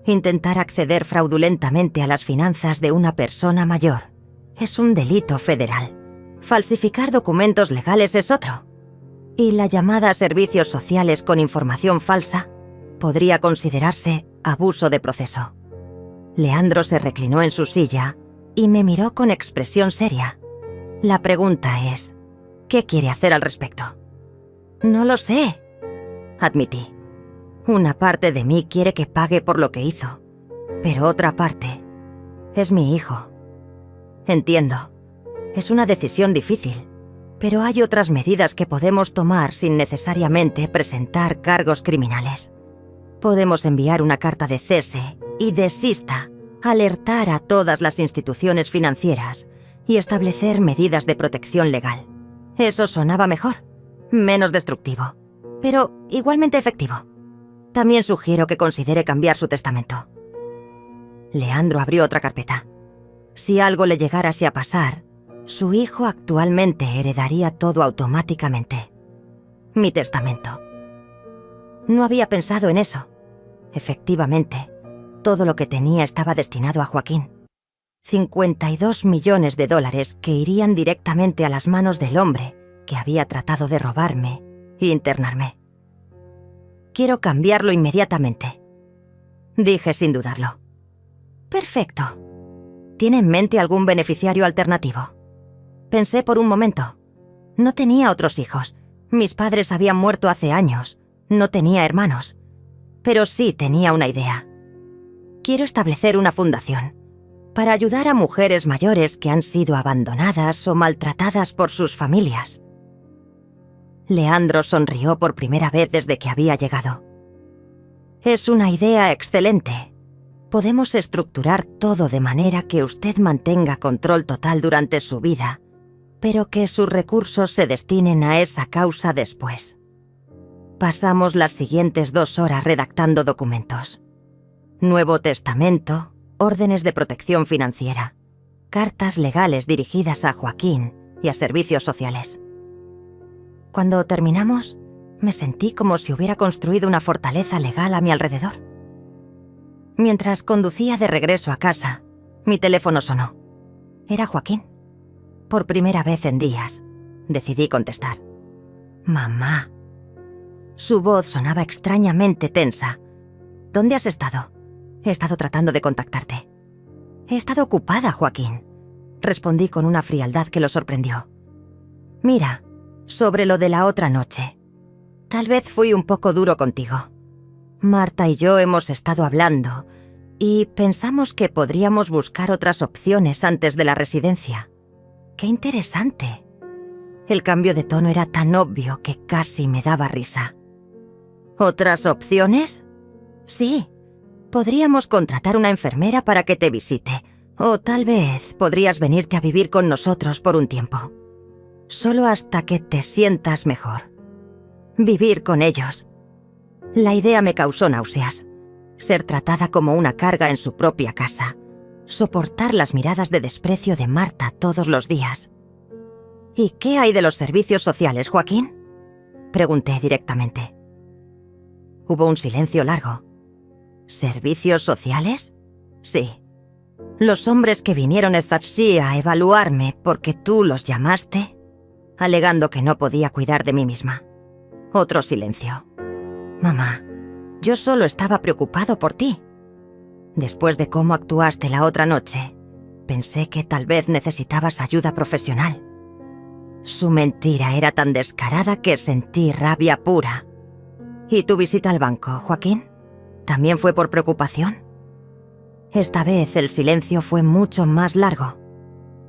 intentar acceder fraudulentamente a las finanzas de una persona mayor es un delito federal. Falsificar documentos legales es otro. Y la llamada a servicios sociales con información falsa podría considerarse abuso de proceso. Leandro se reclinó en su silla y me miró con expresión seria. La pregunta es, ¿qué quiere hacer al respecto? No lo sé, admití. Una parte de mí quiere que pague por lo que hizo, pero otra parte es mi hijo. Entiendo, es una decisión difícil, pero hay otras medidas que podemos tomar sin necesariamente presentar cargos criminales. Podemos enviar una carta de cese y desista, alertar a todas las instituciones financieras y establecer medidas de protección legal. Eso sonaba mejor, menos destructivo, pero igualmente efectivo. También sugiero que considere cambiar su testamento. Leandro abrió otra carpeta. Si algo le llegase a pasar, su hijo actualmente heredaría todo automáticamente. Mi testamento. No había pensado en eso. Efectivamente, todo lo que tenía estaba destinado a Joaquín. $52 millones que irían directamente a las manos del hombre que había tratado de robarme e internarme. Quiero cambiarlo inmediatamente, dije sin dudarlo. Perfecto. ¿Tiene en mente algún beneficiario alternativo? Pensé por un momento. No tenía otros hijos. Mis padres habían muerto hace años. No tenía hermanos. Pero sí tenía una idea. Quiero establecer una fundación para ayudar a mujeres mayores que han sido abandonadas o maltratadas por sus familias. Leandro sonrió por primera vez desde que había llegado. Es una idea excelente. Podemos estructurar todo de manera que usted mantenga control total durante su vida, pero que sus recursos se destinen a esa causa después. Pasamos las siguientes 2 horas redactando documentos. Nuevo testamento, órdenes de protección financiera, cartas legales dirigidas a Joaquín y a servicios sociales. Cuando terminamos, me sentí como si hubiera construido una fortaleza legal a mi alrededor. Mientras conducía de regreso a casa, mi teléfono sonó. Era Joaquín. Por primera vez en días, decidí contestar. «Mamá». Su voz sonaba extrañamente tensa. «¿Dónde has estado?» «He estado tratando de contactarte». «He estado ocupada, Joaquín», respondí con una frialdad que lo sorprendió. «Mira, sobre lo de la otra noche. Tal vez fui un poco duro contigo. Marta y yo hemos estado hablando y pensamos que podríamos buscar otras opciones antes de la residencia». «¡Qué interesante!». El cambio de tono era tan obvio que casi me daba risa. «¿Otras opciones?» «Sí. Podríamos contratar una enfermera para que te visite, o tal vez podrías venirte a vivir con nosotros por un tiempo. Solo hasta que te sientas mejor. Vivir con ellos». La idea me causó náuseas. Ser tratada como una carga en su propia casa. Soportar las miradas de desprecio de Marta todos los días. «¿Y qué hay de los servicios sociales, Joaquín?», pregunté directamente. Hubo un silencio largo. «¿Servicios sociales?». «Sí. Los hombres que vinieron a Saatchi a evaluarme porque tú los llamaste, alegando que no podía cuidar de mí misma». Otro silencio. «Mamá, yo solo estaba preocupado por ti. Después de cómo actuaste la otra noche, pensé que tal vez necesitabas ayuda profesional». Su mentira era tan descarada que sentí rabia pura. «¿Y tu visita al banco, Joaquín? ¿También fue por preocupación?». Esta vez el silencio fue mucho más largo.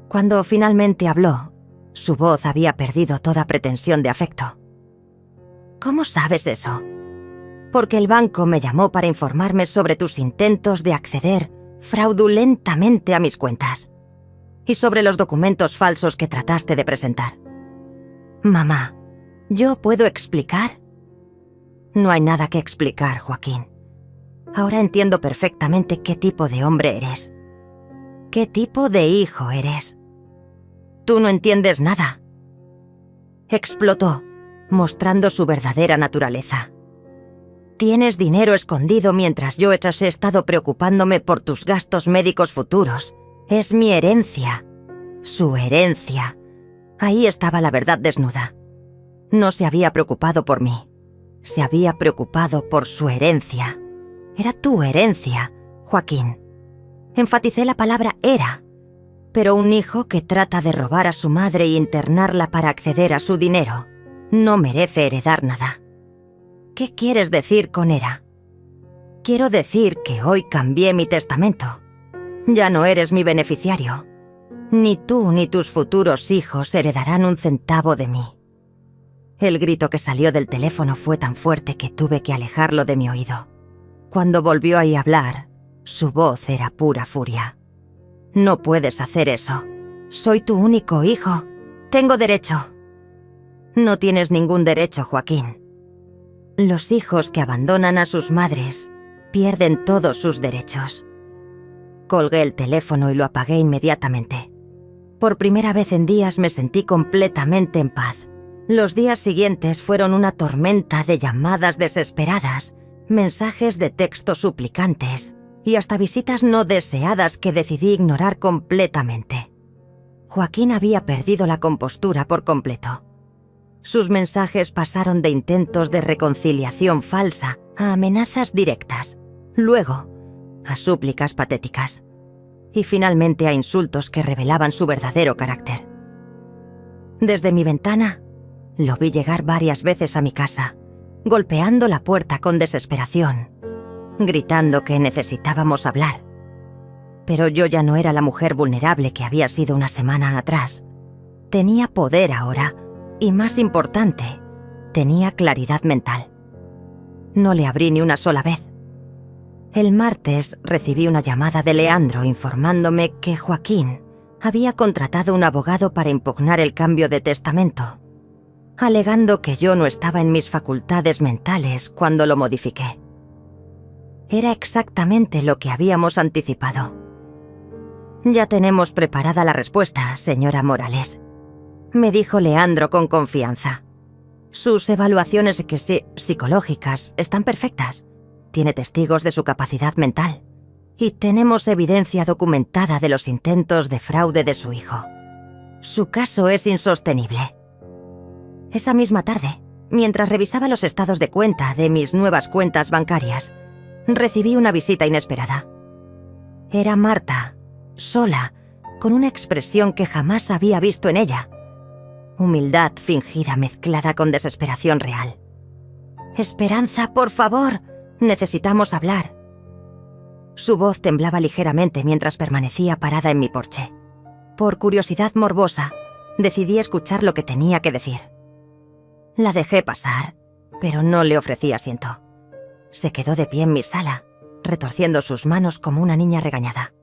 Cuando finalmente habló, su voz había perdido toda pretensión de afecto. «¿Cómo sabes eso?». «Porque el banco me llamó para informarme sobre tus intentos de acceder fraudulentamente a mis cuentas y sobre los documentos falsos que trataste de presentar». «Mamá, ¿yo puedo explicar?». «No hay nada que explicar, Joaquín. Ahora entiendo perfectamente qué tipo de hombre eres. Qué tipo de hijo eres. Tú no entiendes nada». Explotó, mostrando su verdadera naturaleza. «Tienes dinero escondido mientras yo he estado preocupándome por tus gastos médicos futuros. Es mi herencia. Su herencia». Ahí estaba la verdad desnuda. No se había preocupado por mí. Se había preocupado por su herencia. Era tu herencia, Joaquín. Enfaticé la palabra era. Pero un hijo que trata de robar a su madre e internarla para acceder a su dinero no merece heredar nada. ¿Qué quieres decir con era? Quiero decir que hoy cambié mi testamento. Ya no eres mi beneficiario. Ni tú ni tus futuros hijos heredarán un centavo de mí». El grito que salió del teléfono fue tan fuerte que tuve que alejarlo de mi oído. Cuando volvió a hablar, su voz era pura furia. «No puedes hacer eso. Soy tu único hijo. Tengo derecho». «No tienes ningún derecho, Joaquín. Los hijos que abandonan a sus madres pierden todos sus derechos». Colgué el teléfono y lo apagué inmediatamente. Por primera vez en días me sentí completamente en paz. Los días siguientes fueron una tormenta de llamadas desesperadas, mensajes de texto suplicantes y hasta visitas no deseadas que decidí ignorar completamente. Joaquín había perdido la compostura por completo. Sus mensajes pasaron de intentos de reconciliación falsa a amenazas directas, luego a súplicas patéticas y finalmente a insultos que revelaban su verdadero carácter. Desde mi ventana, lo vi llegar varias veces a mi casa, golpeando la puerta con desesperación, gritando que necesitábamos hablar. Pero yo ya no era la mujer vulnerable que había sido una semana atrás. Tenía poder ahora y, más importante, tenía claridad mental. No le abrí ni una sola vez. El martes recibí una llamada de Leandro informándome que Joaquín había contratado un abogado para impugnar el cambio de testamento, alegando que yo no estaba en mis facultades mentales cuando lo modifiqué. Era exactamente lo que habíamos anticipado. «Ya tenemos preparada la respuesta, señora Morales», me dijo Leandro con confianza. «Sus evaluaciones psicológicas están perfectas. Tiene testigos de su capacidad mental. Y tenemos evidencia documentada de los intentos de fraude de su hijo. Su caso es insostenible». Esa misma tarde, mientras revisaba los estados de cuenta de mis nuevas cuentas bancarias, recibí una visita inesperada. Era Marta, sola, con una expresión que jamás había visto en ella. Humildad fingida mezclada con desesperación real. «Esperanza, por favor, necesitamos hablar». Su voz temblaba ligeramente mientras permanecía parada en mi porche. Por curiosidad morbosa, decidí escuchar lo que tenía que decir. La dejé pasar, pero no le ofrecí asiento. Se quedó de pie en mi sala, retorciendo sus manos como una niña regañada.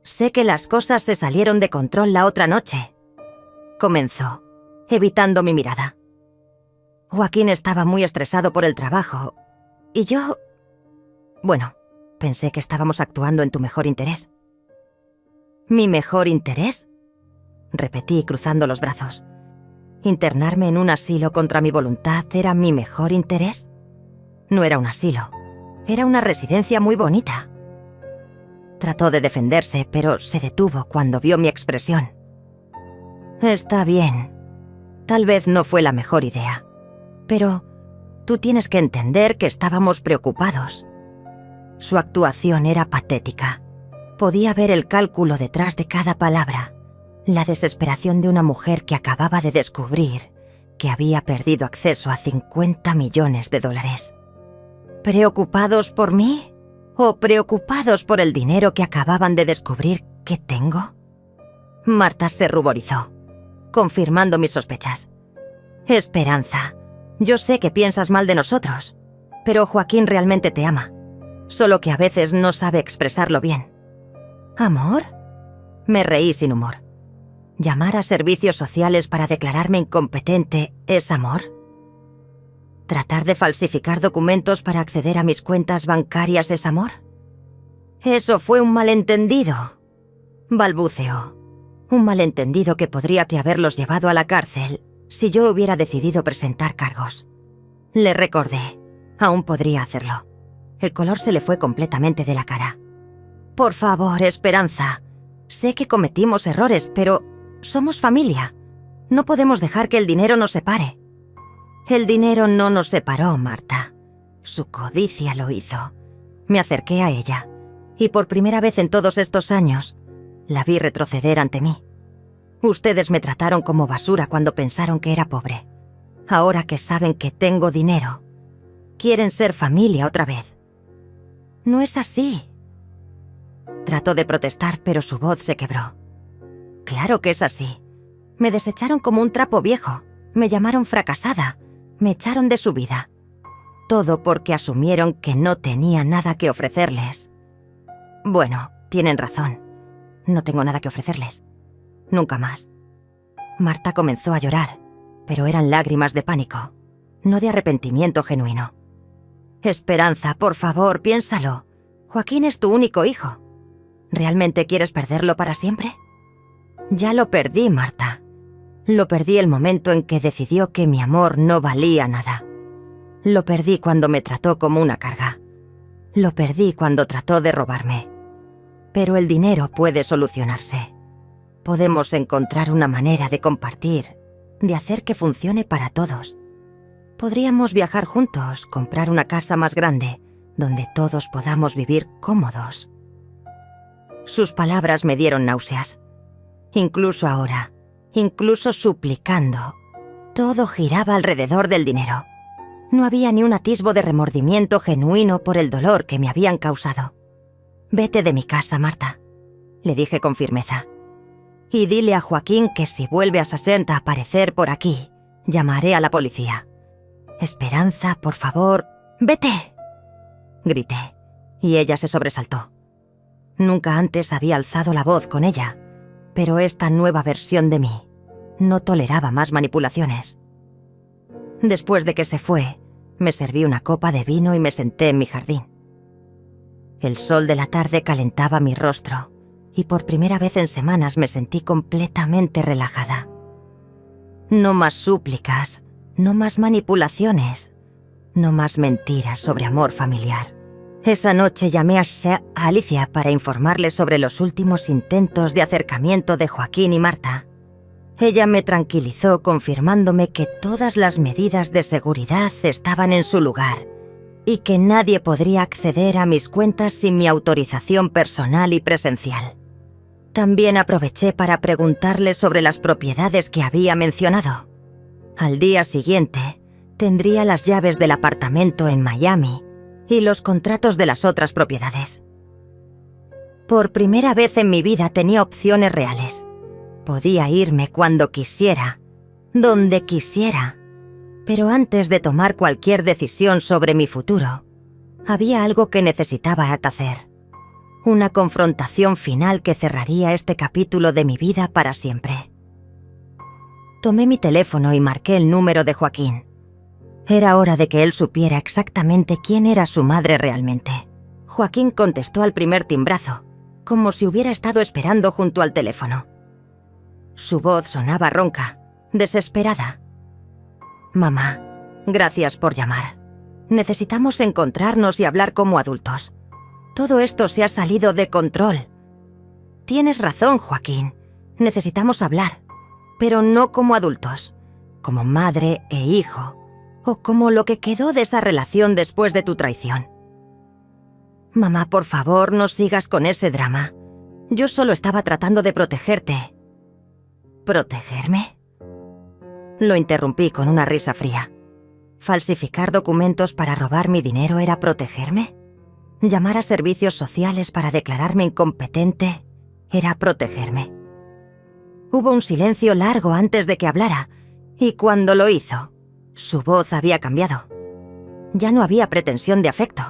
«Sé que las cosas se salieron de control la otra noche», comenzó, evitando mi mirada. «Joaquín estaba muy estresado por el trabajo, y yo... Bueno, pensé que estábamos actuando en tu mejor interés». «¿Mi mejor interés?», repetí cruzando los brazos. ¿Internarme en un asilo contra mi voluntad era mi mejor interés? No era un asilo, era una residencia muy bonita. Trató de defenderse, pero se detuvo cuando vio mi expresión. «Está bien. Tal vez no fue la mejor idea. Pero tú tienes que entender que estábamos preocupados». Su actuación era patética. Podía ver el cálculo detrás de cada palabra, la desesperación de una mujer que acababa de descubrir que había perdido acceso a 50 millones de dólares. ¿Preocupados por mí? ¿O preocupados por el dinero que acababan de descubrir que tengo? Marta se ruborizó, confirmando mis sospechas. «Esperanza, yo sé que piensas mal de nosotros, pero Joaquín realmente te ama, solo que a veces no sabe expresarlo bien». «¿Amor?», me reí sin humor. ¿Llamar a servicios sociales para declararme incompetente es amor? ¿Tratar de falsificar documentos para acceder a mis cuentas bancarias es amor? «Eso fue un malentendido», balbuceó. «Un malentendido que podría haberlos llevado a la cárcel si yo hubiera decidido presentar cargos». Le recordé. Aún podría hacerlo. El color se le fue completamente de la cara. «Por favor, Esperanza. Sé que cometimos errores, pero somos familia. No podemos dejar que el dinero nos separe». «El dinero no nos separó, Marta. Su codicia lo hizo». Me acerqué a ella, y por primera vez en todos estos años, la vi retroceder ante mí. «Ustedes me trataron como basura cuando pensaron que era pobre. Ahora que saben que tengo dinero, quieren ser familia otra vez». «No es así». Trató de protestar, pero su voz se quebró. «Claro que es así. Me desecharon como un trapo viejo. Me llamaron fracasada. Me echaron de su vida. Todo porque asumieron que no tenía nada que ofrecerles». «Bueno, tienen razón. No tengo nada que ofrecerles. Nunca más». Marta comenzó a llorar, pero eran lágrimas de pánico, no de arrepentimiento genuino. «Esperanza, por favor, piénsalo. Joaquín es tu único hijo. ¿Realmente quieres perderlo para siempre?» «Ya lo perdí, Marta. Lo perdí el momento en que decidió que mi amor no valía nada. Lo perdí cuando me trató como una carga. Lo perdí cuando trató de robarme. Pero el dinero puede solucionarse. Podemos encontrar una manera de compartir, de hacer que funcione para todos. Podríamos viajar juntos, comprar una casa más grande, donde todos podamos vivir cómodos. Sus palabras me dieron náuseas. Incluso ahora, incluso suplicando, todo giraba alrededor del dinero. No había ni un atisbo de remordimiento genuino por el dolor que me habían causado. «Vete de mi casa, Marta», le dije con firmeza. «Y dile a Joaquín que si vuelve a Sassent a aparecer por aquí, llamaré a la policía. Esperanza, por favor, vete», grité, y ella se sobresaltó. Nunca antes había alzado la voz con ella, pero esta nueva versión de mí no toleraba más manipulaciones. Después de que se fue, me serví una copa de vino y me senté en mi jardín. El sol de la tarde calentaba mi rostro y por primera vez en semanas me sentí completamente relajada. No más súplicas, no más manipulaciones, no más mentiras sobre amor familiar. Esa noche llamé a Alicia para informarle sobre los últimos intentos de acercamiento de Joaquín y Marta. Ella me tranquilizó confirmándome que todas las medidas de seguridad estaban en su lugar y que nadie podría acceder a mis cuentas sin mi autorización personal y presencial. También aproveché para preguntarle sobre las propiedades que había mencionado. Al día siguiente, tendría las llaves del apartamento en Miami y los contratos de las otras propiedades. Por primera vez en mi vida tenía opciones reales. Podía irme cuando quisiera, donde quisiera. Pero antes de tomar cualquier decisión sobre mi futuro, había algo que necesitaba hacer. Una confrontación final que cerraría este capítulo de mi vida para siempre. Tomé mi teléfono y marqué el número de Joaquín. Era hora de que él supiera exactamente quién era su madre realmente. Joaquín contestó al primer timbrazo, como si hubiera estado esperando junto al teléfono. Su voz sonaba ronca, desesperada. «Mamá, gracias por llamar. Necesitamos encontrarnos y hablar como adultos. Todo esto se ha salido de control. Tienes razón, Joaquín. Necesitamos hablar, pero no como adultos, como madre e hijo, o como lo que quedó de esa relación después de tu traición. Mamá, por favor, no sigas con ese drama. Yo solo estaba tratando de protegerte». ¿Protegerme? Lo interrumpí con una risa fría. ¿Falsificar documentos para robar mi dinero era protegerme? ¿Llamar a servicios sociales para declararme incompetente era protegerme? Hubo un silencio largo antes de que hablara, y cuando lo hizo, su voz había cambiado. Ya no había pretensión de afecto.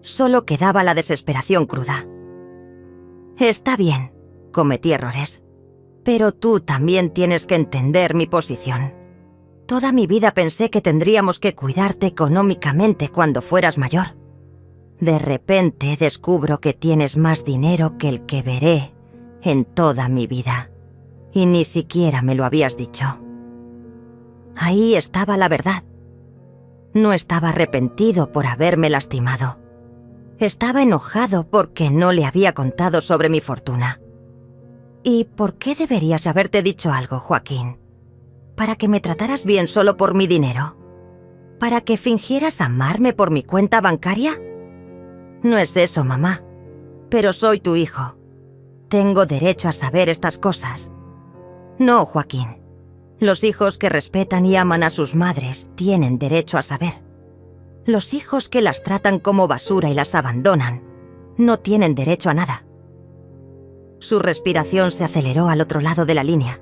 Solo quedaba la desesperación cruda. «Está bien, cometí errores. Pero tú también tienes que entender mi posición. Toda mi vida pensé que tendríamos que cuidarte económicamente cuando fueras mayor. De repente descubro que tienes más dinero que el que veré en toda mi vida. Y ni siquiera me lo habías dicho». Ahí estaba la verdad. No estaba arrepentido por haberme lastimado. Estaba enojado porque no le había contado sobre mi fortuna. ¿Y por qué deberías haberte dicho algo, Joaquín? ¿Para que me trataras bien solo por mi dinero? ¿Para que fingieras amarme por mi cuenta bancaria? No es eso, mamá. Pero soy tu hijo. Tengo derecho a saber estas cosas. No, Joaquín. Los hijos que respetan y aman a sus madres tienen derecho a saber. Los hijos que las tratan como basura y las abandonan no tienen derecho a nada. Su respiración se aceleró al otro lado de la línea.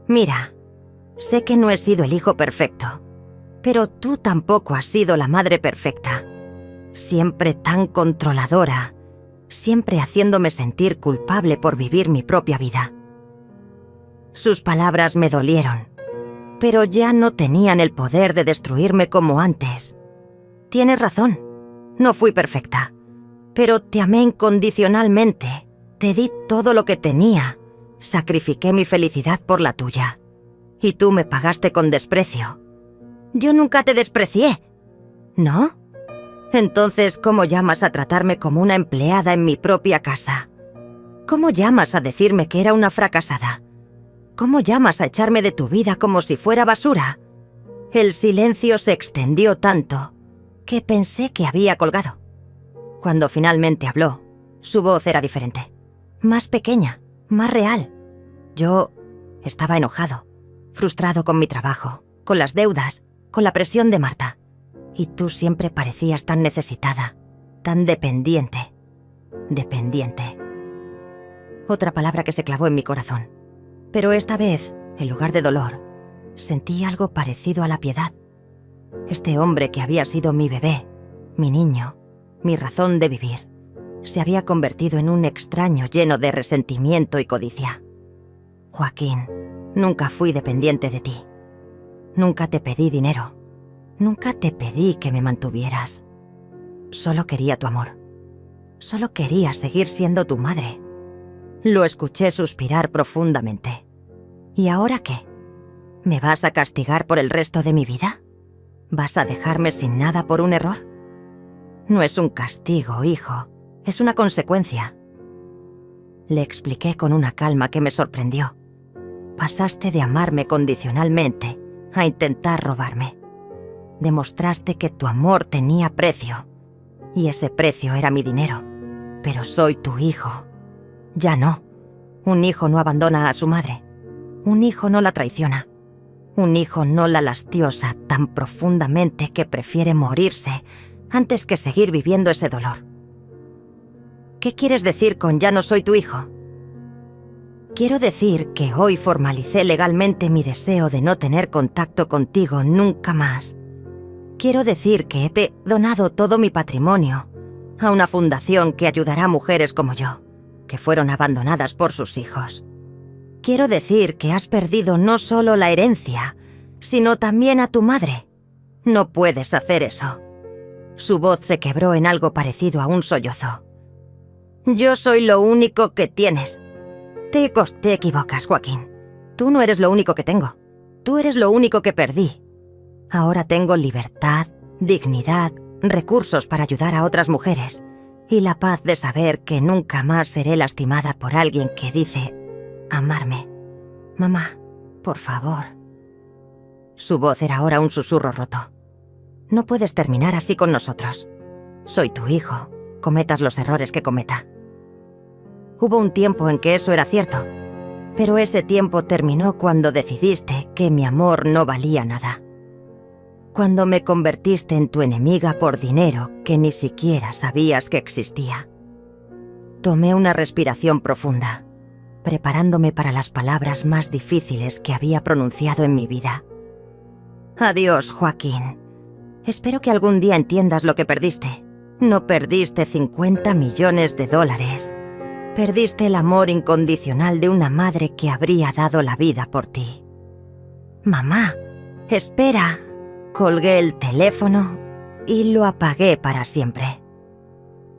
«Mira, sé que no he sido el hijo perfecto, pero tú tampoco has sido la madre perfecta. Siempre tan controladora, siempre haciéndome sentir culpable por vivir mi propia vida». Sus palabras me dolieron, pero ya no tenían el poder de destruirme como antes. Tienes razón, no fui perfecta, pero te amé incondicionalmente. Te di todo lo que tenía, sacrifiqué mi felicidad por la tuya. Y tú me pagaste con desprecio. Yo nunca te desprecié. ¿No? Entonces, ¿cómo llamas a tratarme como una empleada en mi propia casa? ¿Cómo llamas a decirme que era una fracasada? ¿Cómo llamas a echarme de tu vida como si fuera basura? El silencio se extendió tanto que pensé que había colgado. Cuando finalmente habló, su voz era diferente, más pequeña, más real. Yo estaba enojado, frustrado con mi trabajo, con las deudas, con la presión de Marta. Y tú siempre parecías tan necesitada, tan dependiente. Dependiente. Otra palabra que se clavó en mi corazón. Pero esta vez, en lugar de dolor, sentí algo parecido a la piedad. Este hombre que había sido mi bebé, mi niño, mi razón de vivir, se había convertido en un extraño lleno de resentimiento y codicia. Joaquín, nunca fui dependiente de ti. Nunca te pedí dinero. Nunca te pedí que me mantuvieras. Solo quería tu amor. Solo quería seguir siendo tu madre. Lo escuché suspirar profundamente. ¿Y ahora qué? ¿Me vas a castigar por el resto de mi vida? ¿Vas a dejarme sin nada por un error? No es un castigo, hijo. Es una consecuencia. Le expliqué con una calma que me sorprendió. Pasaste de amarme condicionalmente a intentar robarme. Demostraste que tu amor tenía precio. Y ese precio era mi dinero. Pero soy tu hijo. Ya no. Un hijo no abandona a su madre. Un hijo no la traiciona. Un hijo no la lastiosa tan profundamente que prefiere morirse antes que seguir viviendo ese dolor. ¿Qué quieres decir con ya no soy tu hijo? Quiero decir que hoy formalicé legalmente mi deseo de no tener contacto contigo nunca más. Quiero decir que te he donado todo mi patrimonio a una fundación que ayudará a mujeres como yo, que fueron abandonadas por sus hijos. Quiero decir que has perdido no solo la herencia, sino también a tu madre. No puedes hacer eso. Su voz se quebró en algo parecido a un sollozo. Yo soy lo único que tienes. Te equivocas, Joaquín. Tú no eres lo único que tengo. Tú eres lo único que perdí. Ahora tengo libertad, dignidad, recursos para ayudar a otras mujeres y la paz de saber que nunca más seré lastimada por alguien que dice amarme. Mamá, por favor. Su voz era ahora un susurro roto. No puedes terminar así con nosotros. Soy tu hijo, cometas los errores que cometa. Hubo un tiempo en que eso era cierto, pero ese tiempo terminó cuando decidiste que mi amor no valía nada. Cuando me convertiste en tu enemiga por dinero que ni siquiera sabías que existía. Tomé una respiración profunda, preparándome para las palabras más difíciles que había pronunciado en mi vida. Adiós, Joaquín. Espero que algún día entiendas lo que perdiste. No perdiste $50 millones. Perdiste el amor incondicional de una madre que habría dado la vida por ti. Mamá, espera. Colgué el teléfono y lo apagué para siempre.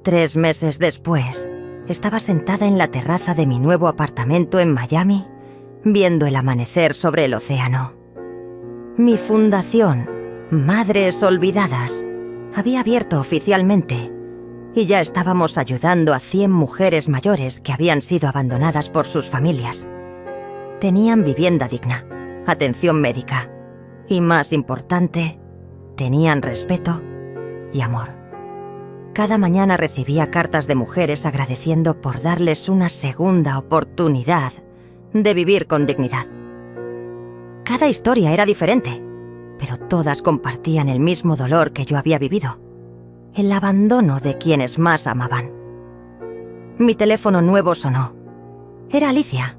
3 meses después, estaba sentada en la terraza de mi nuevo apartamento en Miami, viendo el amanecer sobre el océano. Mi fundación, Madres Olvidadas, había abierto oficialmente y ya estábamos ayudando a 100 mujeres mayores que habían sido abandonadas por sus familias. Tenían vivienda digna, atención médica y, más importante, tenían respeto y amor. Cada mañana recibía cartas de mujeres agradeciendo por darles una segunda oportunidad de vivir con dignidad. Cada historia era diferente, pero todas compartían el mismo dolor que yo había vivido, el abandono de quienes más amaban. Mi teléfono nuevo sonó. Era Alicia,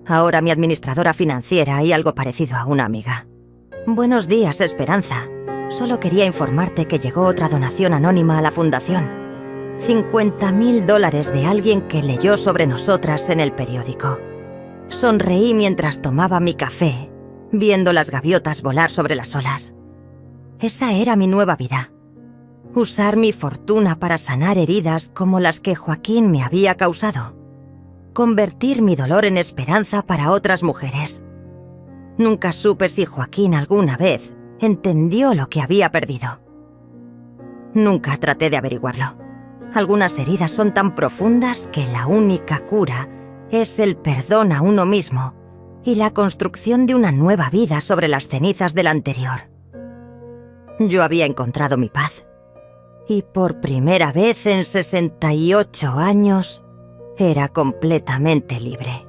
ahora mi administradora financiera y algo parecido a una amiga. Buenos días, Esperanza. Solo quería informarte que llegó otra donación anónima a la fundación. $50.000 de alguien que leyó sobre nosotras en el periódico. Sonreí mientras tomaba mi café, viendo las gaviotas volar sobre las olas. Esa era mi nueva vida. Usar mi fortuna para sanar heridas como las que Joaquín me había causado. Convertir mi dolor en esperanza para otras mujeres. Nunca supe si Joaquín alguna vez entendió lo que había perdido. Nunca traté de averiguarlo. Algunas heridas son tan profundas que la única cura es el perdón a uno mismo y la construcción de una nueva vida sobre las cenizas de la anterior. Yo había encontrado mi paz. Y por primera vez en 68 años, era completamente libre.